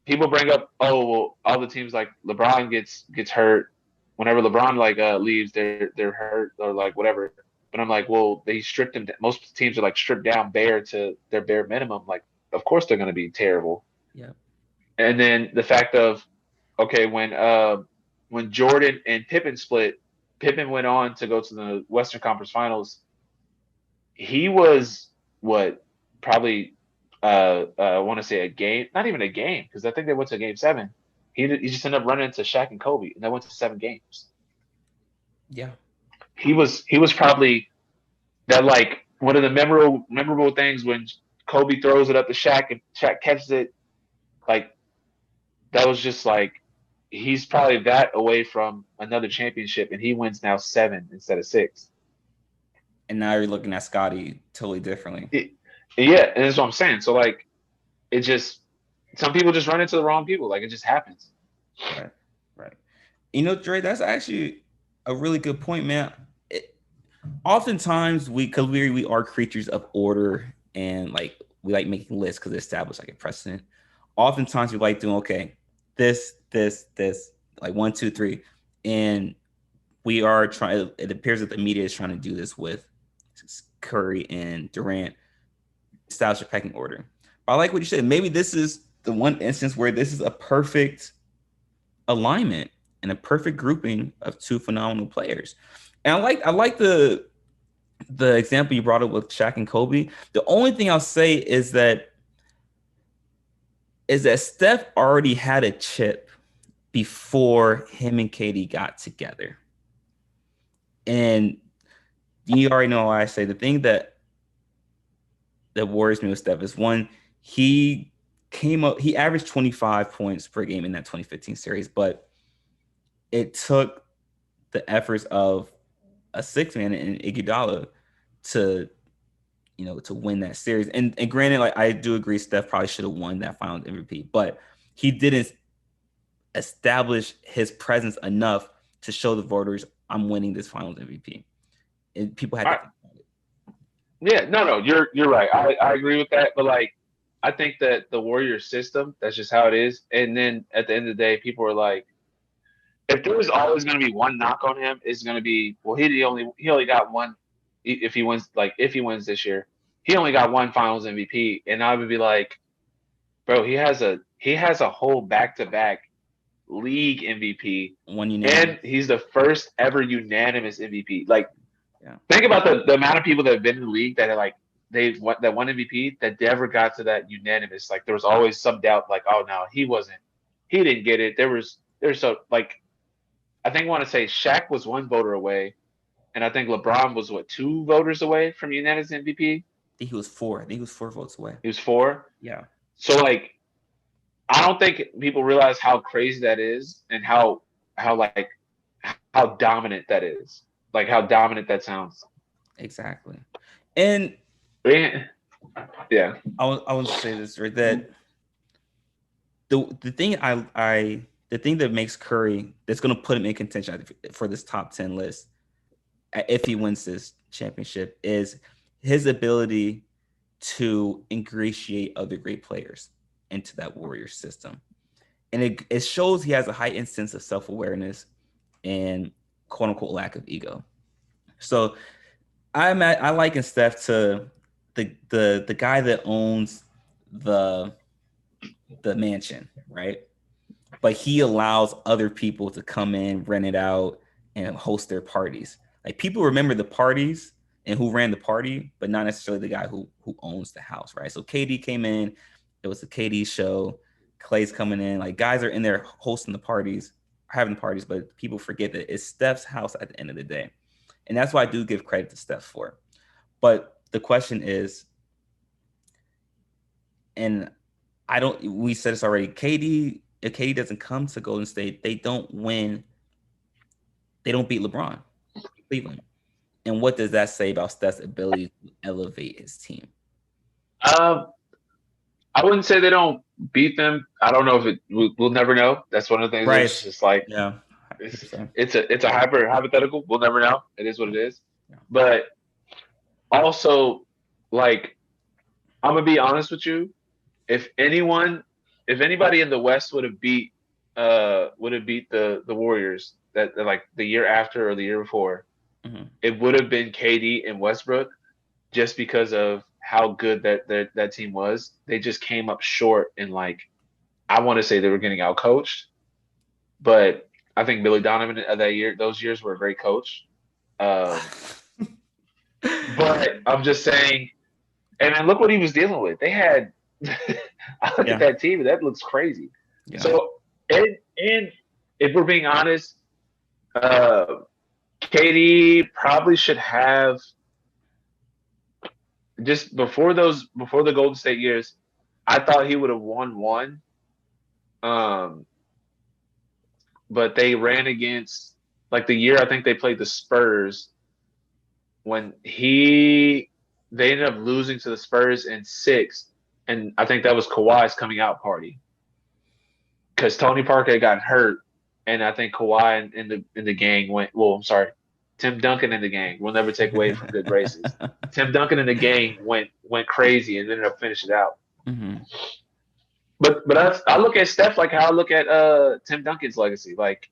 people bring up, oh, well, all the teams like LeBron gets hurt. Whenever LeBron like leaves, they're hurt or like whatever. But I'm like, well, they stripped them. Most teams are like stripped down bare to their bare minimum. Like, of course they're going to be terrible. Yeah. And then the fact of okay, when Jordan and Pippen split, Pippen went on to go to the Western Conference Finals. He was what probably I want to say a game, not even a game, because I think they went to Game 7. He just ended up running into Shaq and Kobe, and they went to 7 games. Yeah. He was probably that like one of the memorable things when Kobe throws it up to Shaq and Shaq catches it. Like that was just like he's probably that away from another championship, and he wins now 7 instead of 6. And now you're looking at Scotty totally differently. It, yeah, and that's what I'm saying. So like it just some people just run into the wrong people. Like it just happens. Right. Right. You know, Dre, that's actually a really good point, man. Oftentimes because we are creatures of order and like we like making lists because it establishes like a precedent. Oftentimes we like doing okay, this, like 1, 2, 3, and we are trying. It appears that the media is trying to do this with Curry and Durant, establish a pecking order. But I like what you said. Maybe this is the one instance where this is a perfect alignment and a perfect grouping of two phenomenal players. And I like the example you brought up with Shaq and Kobe. The only thing I'll say is that Steph already had a chip before him and KD got together. And you already know why I say the thing that worries me with Steph is one, he he averaged 25 points per game in that 2015 series, but it took the efforts of a six man in Iguodala to to win that series. And granted, like I do agree, Steph probably should have won that Finals MVP, but he didn't establish his presence enough to show the voters I'm winning this Finals MVP. And people had All to right. think about it. Yeah, no, you're right. I agree with that. But like I think that the Warrior system, that's just how it is. And then at the end of the day, people are like, if there was always going to be one knock on him, it's going to be well, he only got one. If he wins this year, he only got one Finals MVP, and I would be like, bro, he has a whole back-to-back league MVP, One and unanimous. he's the first ever unanimous MVP. Like, Yeah. think about the amount of people that have been in the league that are like that won MVP that never got to that unanimous. Like, there was always some doubt, like, oh no, he didn't get it. There's so like I think I want to say Shaq was one voter away, and I think LeBron was what 2 voters away from unanimous MVP. I think he was four. I think he was 4 votes away. He was 4. Yeah. So like I don't think people realize how crazy that is and how how dominant that is. Like how dominant that sounds. Exactly. And Yeah. Yeah. I want to say this right that the thing that makes Curry that's going to put him in contention for this top 10 list if he wins this championship is his ability to ingratiate other great players into that Warrior system. And it shows he has a heightened sense of self-awareness and quote unquote lack of ego. So I liken Steph to the guy that owns the the mansion, right? But he allows other people to come in, rent it out, and host their parties. Like people remember the parties and who ran the party, but not necessarily the guy who owns the house, right? So KD came in, it was the KD show. Clay's coming in, like guys are in there hosting the parties, having parties, but people forget that it's Steph's house at the end of the day. And that's why I do give credit to Steph for. But the question is, and I don't. We said this already. KD, if KD doesn't come to Golden State, they don't win They don't beat LeBron, Cleveland. And what does that say about Steph's ability to elevate his team? Um, I wouldn't say they don't beat them. I don't know if we'll never know. That's one of the things that's Right. just like Yeah. it's 100%. it's a hypothetical. We'll never know. It is what it is. Yeah. But also, like, I'm gonna be honest with you. If anyone, if anybody in the West would have beat the Warriors that like the year after or the year before, Mm-hmm. it would have been KD and Westbrook just because of how good that team was. They just came up short and like I want to say they were getting out coached, but I think Billy Donovan that year, those years were a great coach. Um, but I'm just saying, and then look what he was dealing with. They had, I look at Yeah. that team, and that looks crazy. Yeah. So, and if we're being honest, uh, KD probably should have just before the Golden State years. I thought he would have won one, um, but they ran against like the year I think they played the Spurs when they ended up losing to the Spurs in six, and I think that was Kawhi's coming out party because Tony Parker got hurt, and I think Kawhi in the gang went. Well, I'm sorry, Tim Duncan in the gang. We'll never take away from good graces. Tim Duncan in the gang went crazy and ended up finishing out. Mm-hmm. But I look at Steph like how I look at Tim Duncan's legacy. Like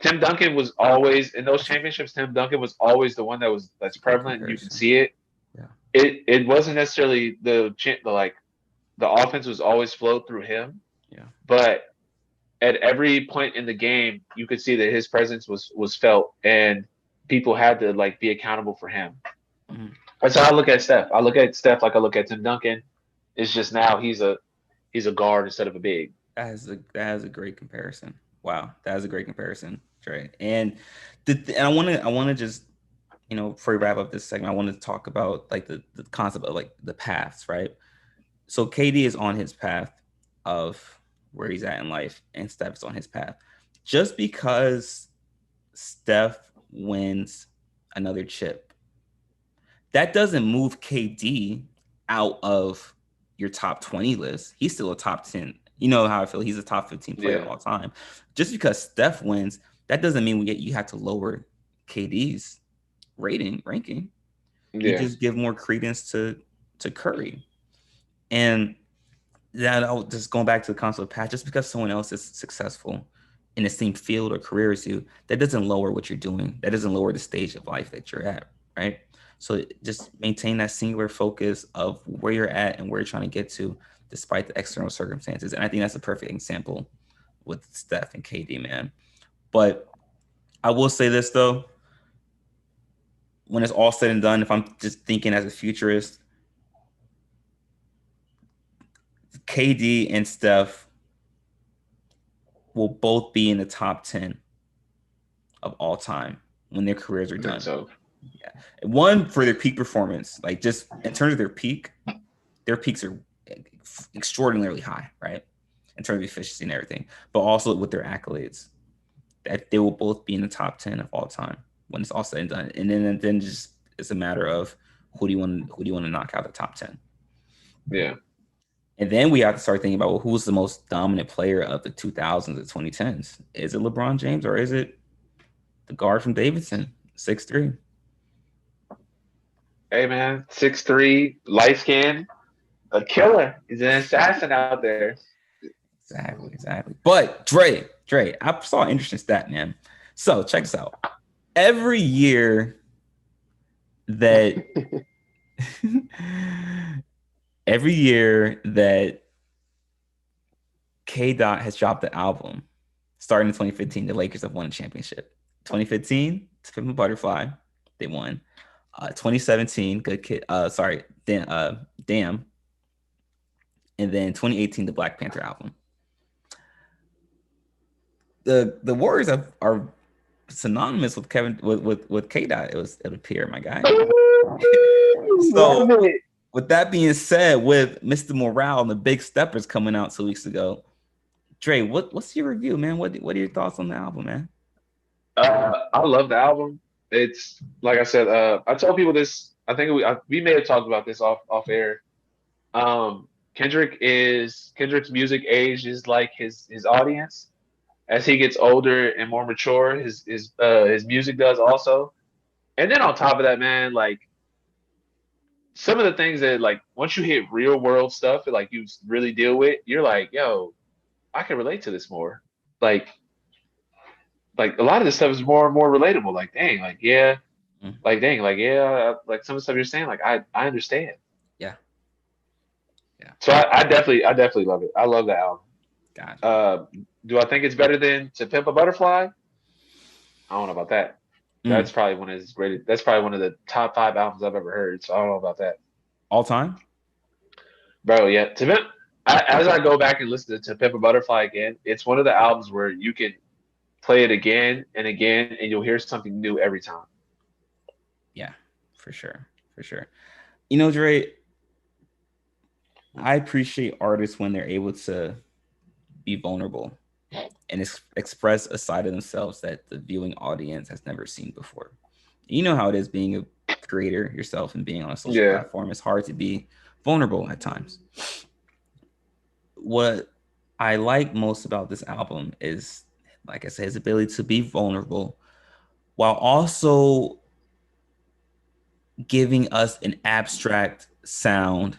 Tim Duncan was always in those championships. Tim Duncan was always the one that's It's a great prevalent. And you can comparison. see it. Yeah. It wasn't necessarily the offense was always flowed through him, Yeah. but at every point in the game, you could see that his presence was felt, and people had to like be accountable for him. Mm-hmm. That's how I look at Steph. I look at Steph like I look at Tim Duncan. It's just now he's a guard instead of a big. That is a great comparison. Wow, that is a great comparison, Trey. And and I want to just before we wrap up this segment, I want to talk about like the concept of like the paths, right? So KD is on his path of where he's at in life, and Steph's on his path. Just because Steph wins another chip, that doesn't move KD out of your top 20 list. He's still a top 10. You know how I feel. He's a top 15 player of Yeah, all time. Just because Steph wins, that doesn't mean you have to lower KD's ranking. You yeah, just give more credence to Curry. And that just going back to the concept of path, just because someone else is successful in the same field or career as you, that doesn't lower what you're doing. That doesn't lower the stage of life that you're at, right? So just maintain that singular focus of where you're at and where you're trying to get to, despite the external circumstances. And I think that's a perfect example with Steph and KD, man. But I will say this though, when it's all said and done, if I'm just thinking as a futurist, KD and Steph will both be in the top 10 of all time when their careers are I think done. so. Yeah. One for their peak performance, like just in terms of their peaks are extraordinarily high, right? In terms of efficiency and everything, but also with their accolades, that they will both be in the top 10 of all time when it's all said and done. And then just it's a matter of who do you want to knock out the top 10. Yeah. And then we have to start thinking about, well, who's the most dominant player of the 2000s and 2010s? Is it LeBron James or is it the guard from Davidson, 6'3"? Hey man, 6'3", light skin, a killer. He's an assassin out there. Exactly. But Dre, I saw an interesting stat, man. So check this out. Every year that every year that K Dot has dropped the album, starting in 2015, the Lakers have won a championship. 2015, To Pimp a Butterfly, they won. 2017, Good Kid. Damn. And then 2018, the Black Panther album. The Warriors are synonymous with with K Dot. It would appear, my guy. So Love it. with that being said, with Mr. Morale and the Big Steppers coming out 2 weeks ago, Dre, what's your review, man? What are your thoughts on the album, man? I love the album. It's like I said. I tell people this. I think we may have talked about this off air. Um, Kendrick's music age is like his audience. As he gets older and more mature, his music does also. And then on top of that, man, like some of the things that like once you hit real world stuff that like you really deal with, you're like, yo, I can relate to this more. Like like a lot of this stuff is more and more relatable. Like dang, like yeah, Mm, like dang, like yeah, like some of the stuff you're saying, like I understand. yeah, yeah, So I definitely love it. I love that album. gotcha. Uh, do I think it's better than To Pimp a Butterfly? I don't know about that. Mm, That's probably one of his greatest. That's probably one of the top five albums I've ever heard. So I don't know about that, all time. bro. Yeah, To Pimp. As I go back and listen to Pimp a Butterfly again, it's one of the albums where you can play it again and again, and you'll hear something new every time. Yeah, for sure, for sure. You know, Dre, I appreciate artists when they're able to be vulnerable and express a side of themselves that the viewing audience has never seen before. You know how it is being a creator yourself and being on a social Yeah, platform. It's hard to be vulnerable at times. What I like most about this album is, like I said, his ability to be vulnerable while also giving us an abstract sound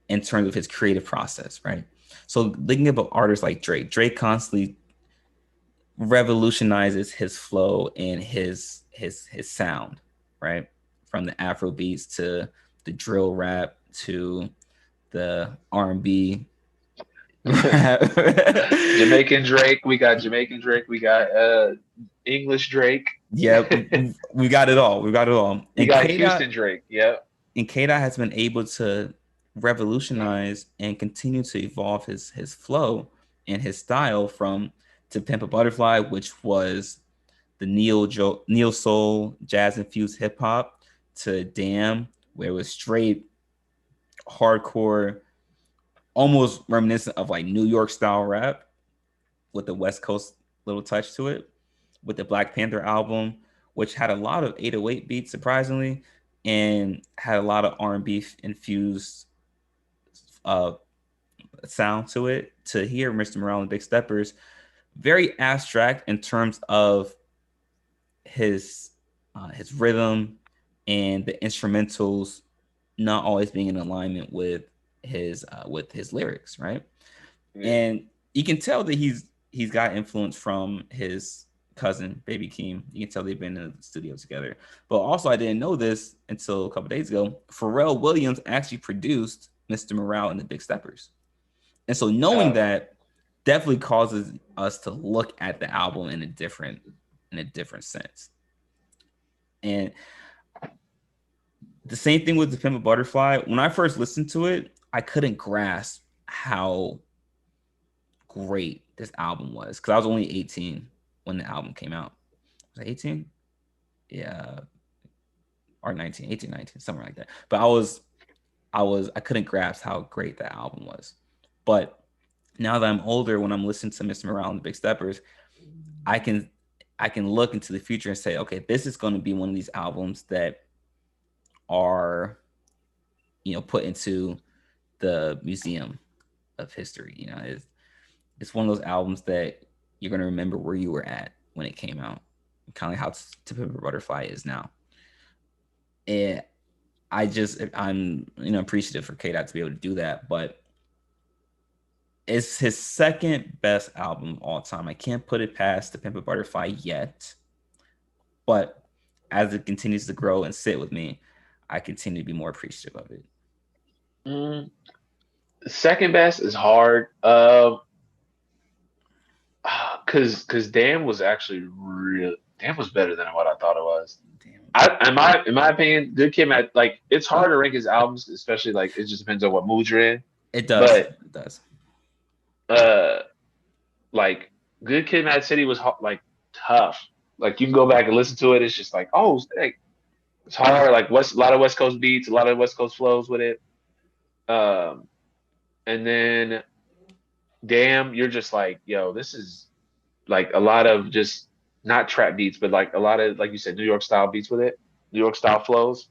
in terms of his creative process, right? So thinking about artists like Drake constantly revolutionizes his flow and his sound, right? From the Afro beats to the drill rap to the R&B rap. Jamaican Drake. We got Jamaican Drake. We got English Drake. Yeah, we got it all. We got it all. We got Houston Drake. Yeah. And K Dot has been able to revolutionize and continue to evolve his flow and his style from To Pimp a Butterfly, which was the neo soul jazz infused hip hop, to Damn, where it was straight hardcore, almost reminiscent of like New York style rap with the West Coast little touch to it, with the Black Panther album, which had a lot of 808 beats, surprisingly, and had a lot of R&B infused uh, sound to it. To hear Mr. Morale and Big Steppers, very abstract in terms of his rhythm and the instrumentals not always being in alignment with his lyrics, right? Yeah. And you can tell that he's got influence from his cousin Baby Keem. You can tell they've been in the studio together. But also, I didn't know this until a couple days ago. Pharrell Williams actually produced Mr. Morale and the Big Steppers, and so knowing Uh, that definitely causes us to look at the album in a different sense. And the same thing with the Pimp a Butterfly. When I first listened to it, I couldn't grasp how great this album was because I was only 18 when the album came out. Was I 18? Yeah, or 19, 18, 19, somewhere like that. But I couldn't grasp how great that album was. But now that I'm older, when I'm listening to Mr. Morale and the Big Steppers, I can I can look into the future and say, okay, this is going to be one of these albums that are, put into the museum of history. It's one of those albums that you're going to remember where you were at when it came out, kind of like how To Pimp a Butterfly is now. And I'm appreciative for K Dot to be able to do that, but it's his second best album of all time. I can't put it past To Pimp a Butterfly yet, but as it continues to grow and sit with me, I continue to be more appreciative of it. mm, second best is hard. Cause Damn was actually real. Damn was better than what I thought it was. Damn. In my opinion, Good Kid, Mad like it's hard to rank his albums, especially like it just depends on what mood you're in. It does. But It does. uh, like Good Kid, Mad City was like tough. Like you can go back and listen to it. It's just like like, it's hard. Like a lot of West Coast beats, a lot of West Coast flows with it. Um, and then Damn, you're just like, yo, this is like a lot of just. not trap beats, but like a lot of, like you said, New York style beats with it, New York style flows.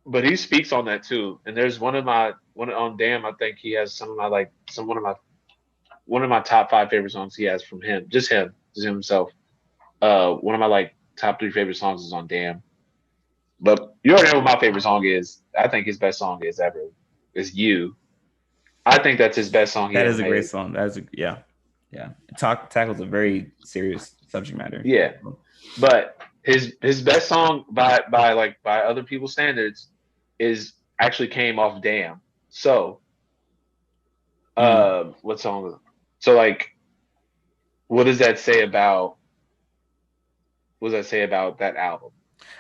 But he speaks on that too. And there's one on Damn. I think he has some of my like some one of my top five favorite songs he has from him, just himself. One of my like top three favorite songs is on Damn. But you already know what my favorite song is. I think his best song is ever is You. I think that's his best song he That ever is a great made. song. That is yeah, yeah. Tackles a very serious subject matter. Yeah, but his best song by other people's standards is actually came off Damn. So Mm. what song? So like, what does that say about what does that say about that album?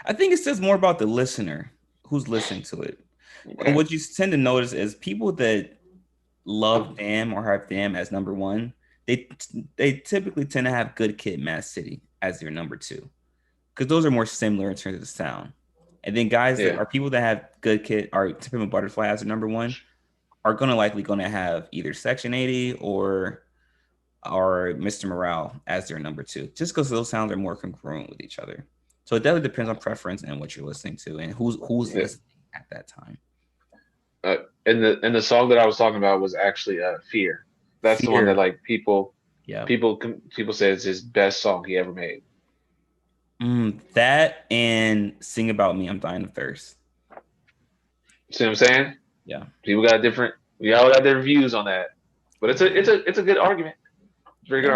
I think it says more about the listener who's listening to it. And Okay. what you tend to notice is people that love Damn or have Damn as number one, they they typically tend to have Good Kid, Mad City as their number two, because those are more similar in terms of the sound. And then guys that Yeah. are people that have Good Kid or Typical Butterfly as their number one are gonna have either Section 80 or Mr. Morale as their number two, just because those sounds are more congruent with each other. So it definitely depends on preference and what you're listening to and who's Yeah. listening at that time. Uh, and the song that I was talking about was actually Fear. That's the one that Fear, like yeah. people say it's his best song he ever made. That and Sing About Me, I'm Dying of Thirst. See what I'm saying? Yeah. People got different. We all got their views on that, but it's a good argument. It's a very good Yeah.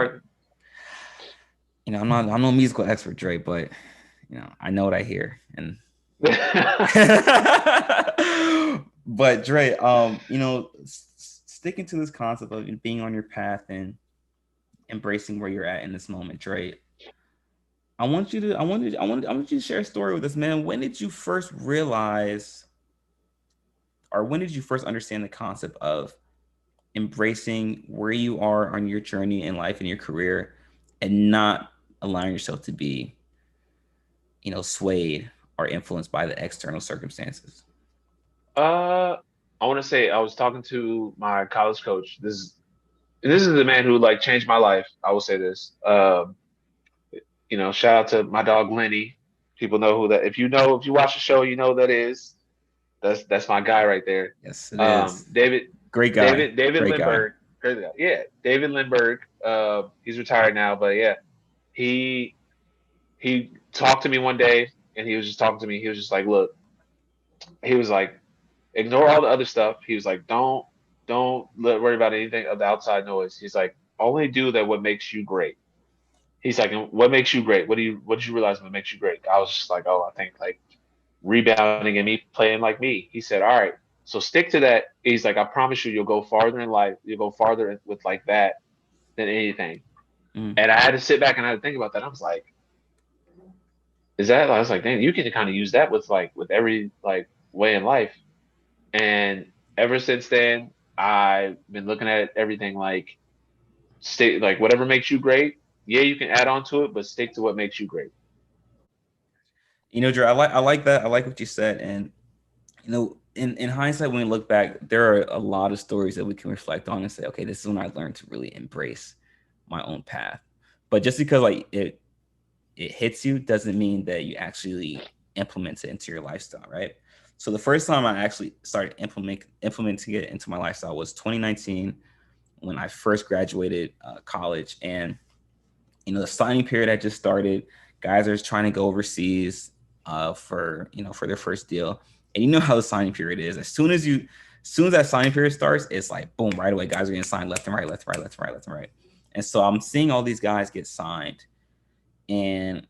argument. I'm no musical expert, Dre, but I know what I hear. And but Dre, sticking to this concept of being on your path and embracing where you're at in this moment, Dre, I want you to share a story with us, man. When did you first realize, or when did you first understand the concept of embracing where you are on your journey in life and your career, and not allowing yourself to be, swayed or influenced by the external circumstances? uh, I want to say I was talking to my college coach. This is the man who like changed my life. I will say this. Shout out to my dog Lenny. People know who that. If you watch the show, you know who that is. That's my guy right there. Yes, it is. David, Great guy. David Great guy. Lindbergh. Crazy guy. Yeah, David Lindbergh. He's retired now, but yeah, he he talked to me one day, and he was just talking to me. He was just like, "Look," he was like, "Ignore all the other stuff." He was like, don't worry about anything of the outside noise." He's like, "Only do that what makes you great." He's like, "And what makes you great? What did you realize what makes you great?" I was just like, "Oh, I think like rebounding and me playing like me." He said, "All right, so stick to that." He's like, "I promise you, you'll go farther in life. You'll go farther with like that than anything." Mm. And I had to sit back and I had to think about that. I was like, "Is that?" I was like, "Dang, you can kind of use that with like with every like way in life." And ever since then, I've been looking at everything like stay like whatever makes you great. Yeah, you can add on to it, but stick to what makes you great. Dre, I like that. I like what you said. And in hindsight, when we look back, there are a lot of stories that we can reflect on and say, okay, this is when I learned to really embrace my own path. But just because like it hits you doesn't mean that you actually implement it into your lifestyle, right? So the first time I actually started implementing it into my lifestyle was 2019, when I first graduated college. And the signing period had just started. Guys are trying to go overseas for their first deal. And you know how the signing period is. As soon as that signing period starts, it's like boom, right away, guys are getting signed left and right, left and right, left and right, left and right. And so I'm seeing all these guys get signed, and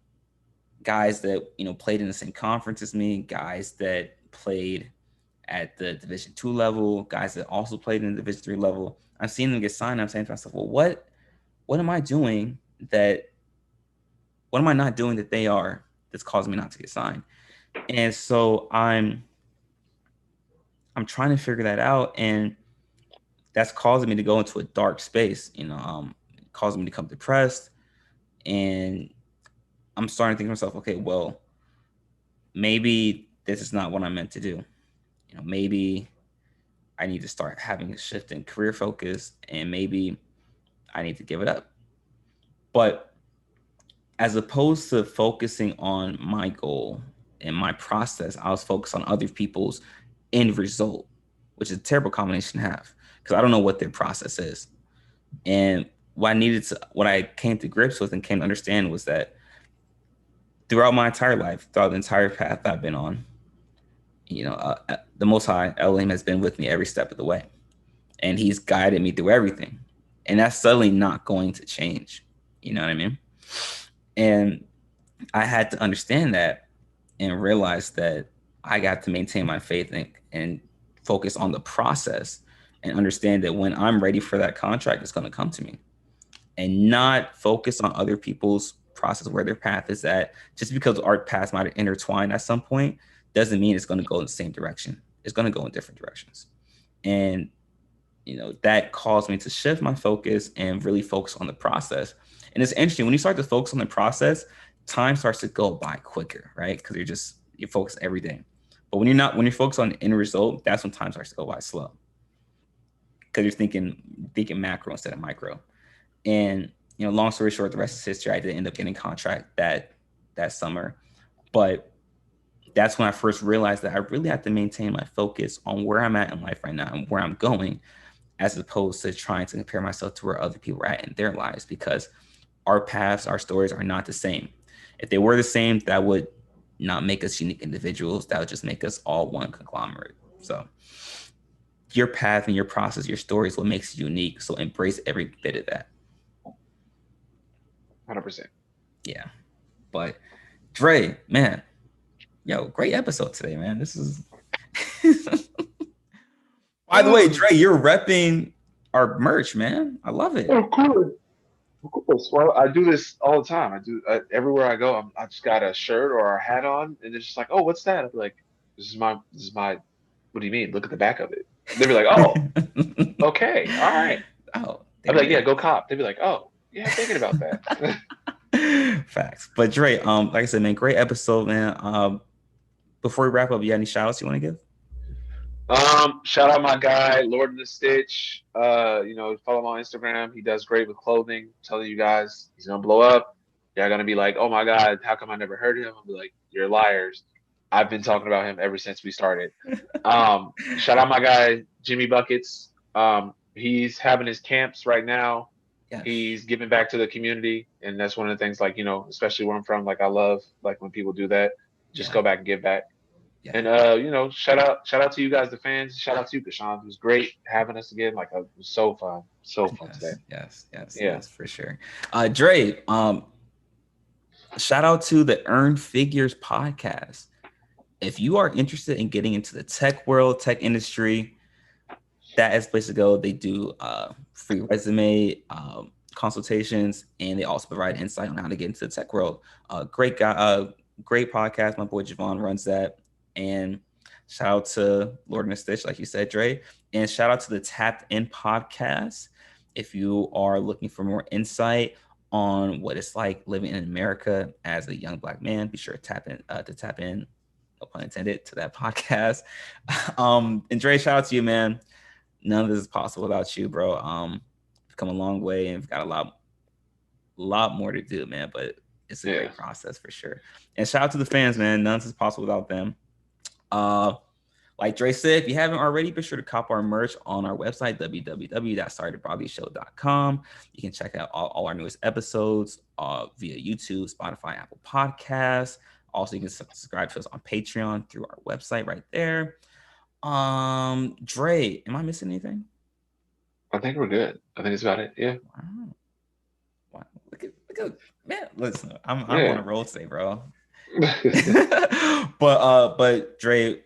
guys that played in the same conference as me, guys that played at the Division 2 level, guys that also played in the Division 3 level. I'm seeing them get signed. I'm saying to myself, well, what am I doing that what am I not doing that they are that's causing me not to get signed? And so I'm trying to figure that out, and that's causing me to go into a dark space, causing me to become depressed. And I'm starting to think to myself, okay, well, maybe this is not what I'm meant to do. Maybe I need to start having a shift in career focus, and maybe I need to give it up. But as opposed to focusing on my goal and my process, I was focused on other people's end result, which is a terrible combination to have because I don't know what their process is. And what I came to grips with and came to understand was that throughout my entire life, throughout the entire path I've been on, the Most High Elohim has been with me every step of the way, and He's guided me through everything, and that's suddenly not going to change. You know what I mean? And I had to understand that and realize that I got to maintain my faith and focus on the process and understand that when I'm ready for that contract, it's going to come to me, and not focus on other people's process where their path is at. Just because our paths might intertwine at some point doesn't mean it's going to go in the same direction. It's going to go in different directions. And that caused me to shift my focus and really focus on the process. And it's interesting when you start to focus on the process, time starts to go by quicker, right? Because you're focused every day. But when you're focused on the end result, that's when time starts to go by slow. Because you're thinking macro instead of micro. And long story short, the rest is history. I did end up getting a contract that summer, but that's when I first realized that I really have to maintain my focus on where I'm at in life right now and where I'm going, as opposed to trying to compare myself to where other people are at in their lives, because our paths, our stories are not the same. If they were the same, that would not make us unique individuals. That would just make us all one conglomerate. So your path and your process, your story is what makes you unique. So embrace every bit of that. 100%. Yeah. But Dre, man, great episode today, man. This is by the way, Dre, you're repping our merch, man. I love it. Of course. Of course. Well, I do this all the time. Everywhere I go. I just got a shirt or a hat on, and it's just like, oh, what's that? I'm like, this is my. What do you mean? Look at the back of it. They'd be like, oh, okay, all right. Oh, I'd there be we like, yeah, go. go cop. They'd be like, oh, yeah, thinking about that. Facts. But Dre, like I said, man, great episode, man. Before we wrap up, you got any shout outs you want to give? Shout out my guy, Lord in the Stitch. Follow him on Instagram. He does great with clothing. I'm telling you guys, he's gonna blow up. You're gonna be like, oh my God, how come I never heard of him? I'll be like, you're liars. I've been talking about him ever since we started. Shout out my guy, Jimmy Buckets. He's having his camps right now. Yes. He's giving back to the community, and that's one of the things. Like, especially where I'm from, like I love like when people do that. Just Yeah. go back and give back. Yeah. And shout out to you guys, the fans. Shout out to you, Kashan. It was great having us again. Like it was so fun today. Yes, for sure. Dre, shout out to the Earned Figures podcast. If you are interested in getting into the tech world, tech industry, that is the place to go. They do free resume consultations, and they also provide insight on how to get into the tech world. Great guy, great podcast. My boy Javon runs that. And shout out to Lord and the Stitch, like you said, Dre. And shout out to the Tapped In podcast. If you are looking for more insight on what it's like living in America as a young Black man, be sure to tap in, no pun intended, to that podcast. And Dre, shout out to you, man. None of this is possible without you, bro. We've come a long way and we've got a lot more to do, man. But it's a great process for sure. And shout out to the fans, man. None of this is possible without them. Like Dre said, if you haven't already, be sure to cop our merch on our website, www.sorrytobroadleyshow.com. You can check out all our newest episodes via YouTube, Spotify, Apple Podcasts. Also, you can subscribe to us on Patreon through our website right there. Dre, am I missing anything? I think we're good. I think it's about it. Yeah. Wow. Look at man. Listen, I'm on a roll today, bro. but Dre,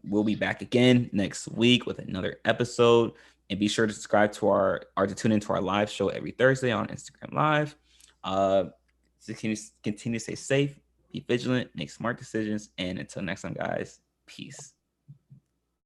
we'll be back again next week with another episode, and be sure to subscribe to to tune into our live show every Thursday on Instagram Live. Continue to stay safe, be vigilant, make smart decisions, and until next time, guys, peace.